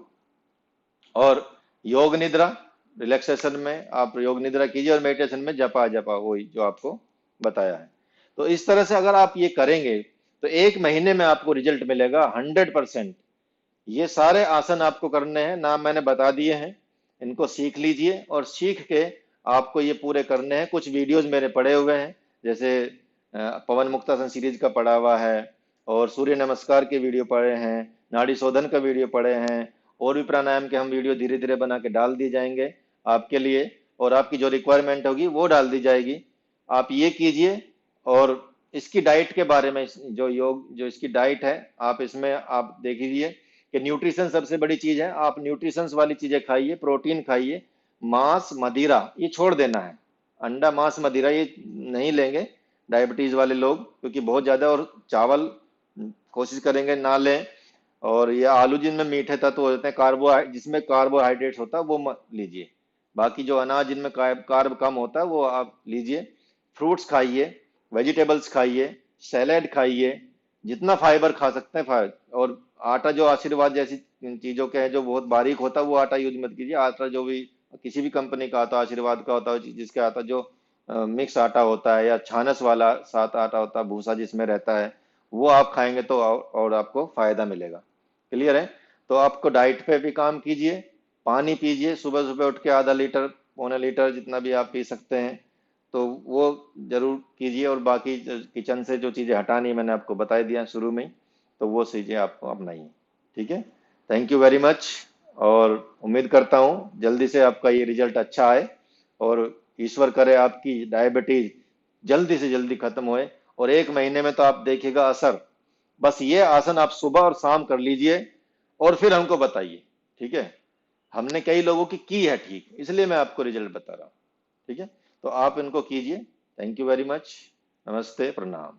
और योग निद्रा, रिलैक्सेशन में आप योग निद्रा कीजिए, और मेडिटेशन में जपा जपा वही जो आपको बताया है। तो इस तरह से अगर आप ये करेंगे तो 1 महीने में आपको रिजल्ट मिलेगा 100%। ये सारे आसन आपको करने हैं, नाम मैंने बता दिए हैं, इनको सीख लीजिए, और सीख के आपको ये पूरे करने हैं। कुछ वीडियोस मेरे पड़े हुए हैं, जैसे पवन मुक्तासन सीरीज का पड़ा हुआ है, और सूर्य नमस्कार के वीडियो पड़े हैं, नाड़ी शोधन का वीडियो पड़े हैं, और भी प्राणायाम के हम वीडियो धीरे धीरे बना के डाल दी जाएंगे आपके लिए, और आपकी जो रिक्वायरमेंट होगी वो डाल दी जाएगी। आप ये कीजिए। और इसकी डाइट के बारे में, जो योग जो इसकी डाइट है, आप इसमें आप देख लीजिए कि न्यूट्रिशन सबसे बड़ी चीज है। आप न्यूट्रिशंस वाली चीजें खाइए, प्रोटीन खाइए, मांस मदिरा ये छोड़ देना है। अंडा मांस मदिरा ये नहीं लेंगे डायबिटीज वाले लोग, क्योंकि बहुत ज्यादा, और चावल कोशिश करेंगे ना लें। और ये आलू जिनमें मीठे तत्व होते हैं, जिसमें कार्बोहाइड्रेट्स होता है वो मत लीजिए। बाकी जो अनाज जिनमें कार्ब कम होता है वो आप लीजिए। फ्रूट्स खाइए, वेजिटेबल्स खाइए, सैलेड खाइए, जितना फाइबर खा सकते हैं फाइबर। और आटा जो आशीर्वाद जैसी चीजों के है जो बहुत बारीक होता है वो आटा यूज मत कीजिए। आटा जो भी किसी भी कंपनी का आता, आशीर्वाद का होता है, जिसके आता जो मिक्स आटा होता है, या छानस वाला साथ आटा होता है, भूसा जिसमें रहता है, वो आप खाएंगे तो और आपको फायदा मिलेगा। क्लियर है? तो आपको डाइट पे भी काम कीजिए, पानी पीजिए, सुबह सुबह उठ के आधा लीटर पौने लीटर जितना भी आप पी सकते हैं, तो वो जरूर कीजिए। और बाकी किचन से जो चीज़ें हटानी मैंने आपको बता दिया शुरू में ही, तो वो चीज़ें आपको अपनाइए। ठीक है? Thank you very much. और उम्मीद करता हूँ जल्दी से आपका ये रिजल्ट अच्छा आए, और ईश्वर करे आपकी डायबिटीज जल्दी से जल्दी खत्म होए, और 1 महीने में तो आप देखिएगा असर। बस ये आसन आप सुबह और शाम कर लीजिए, और फिर हमको बताइए। ठीक है? हमने कई लोगों की है ठीक, इसलिए मैं आपको रिजल्ट बता रहा हूँ। ठीक है? तो आप इनको कीजिए। Thank you very much. नमस्ते, प्रणाम।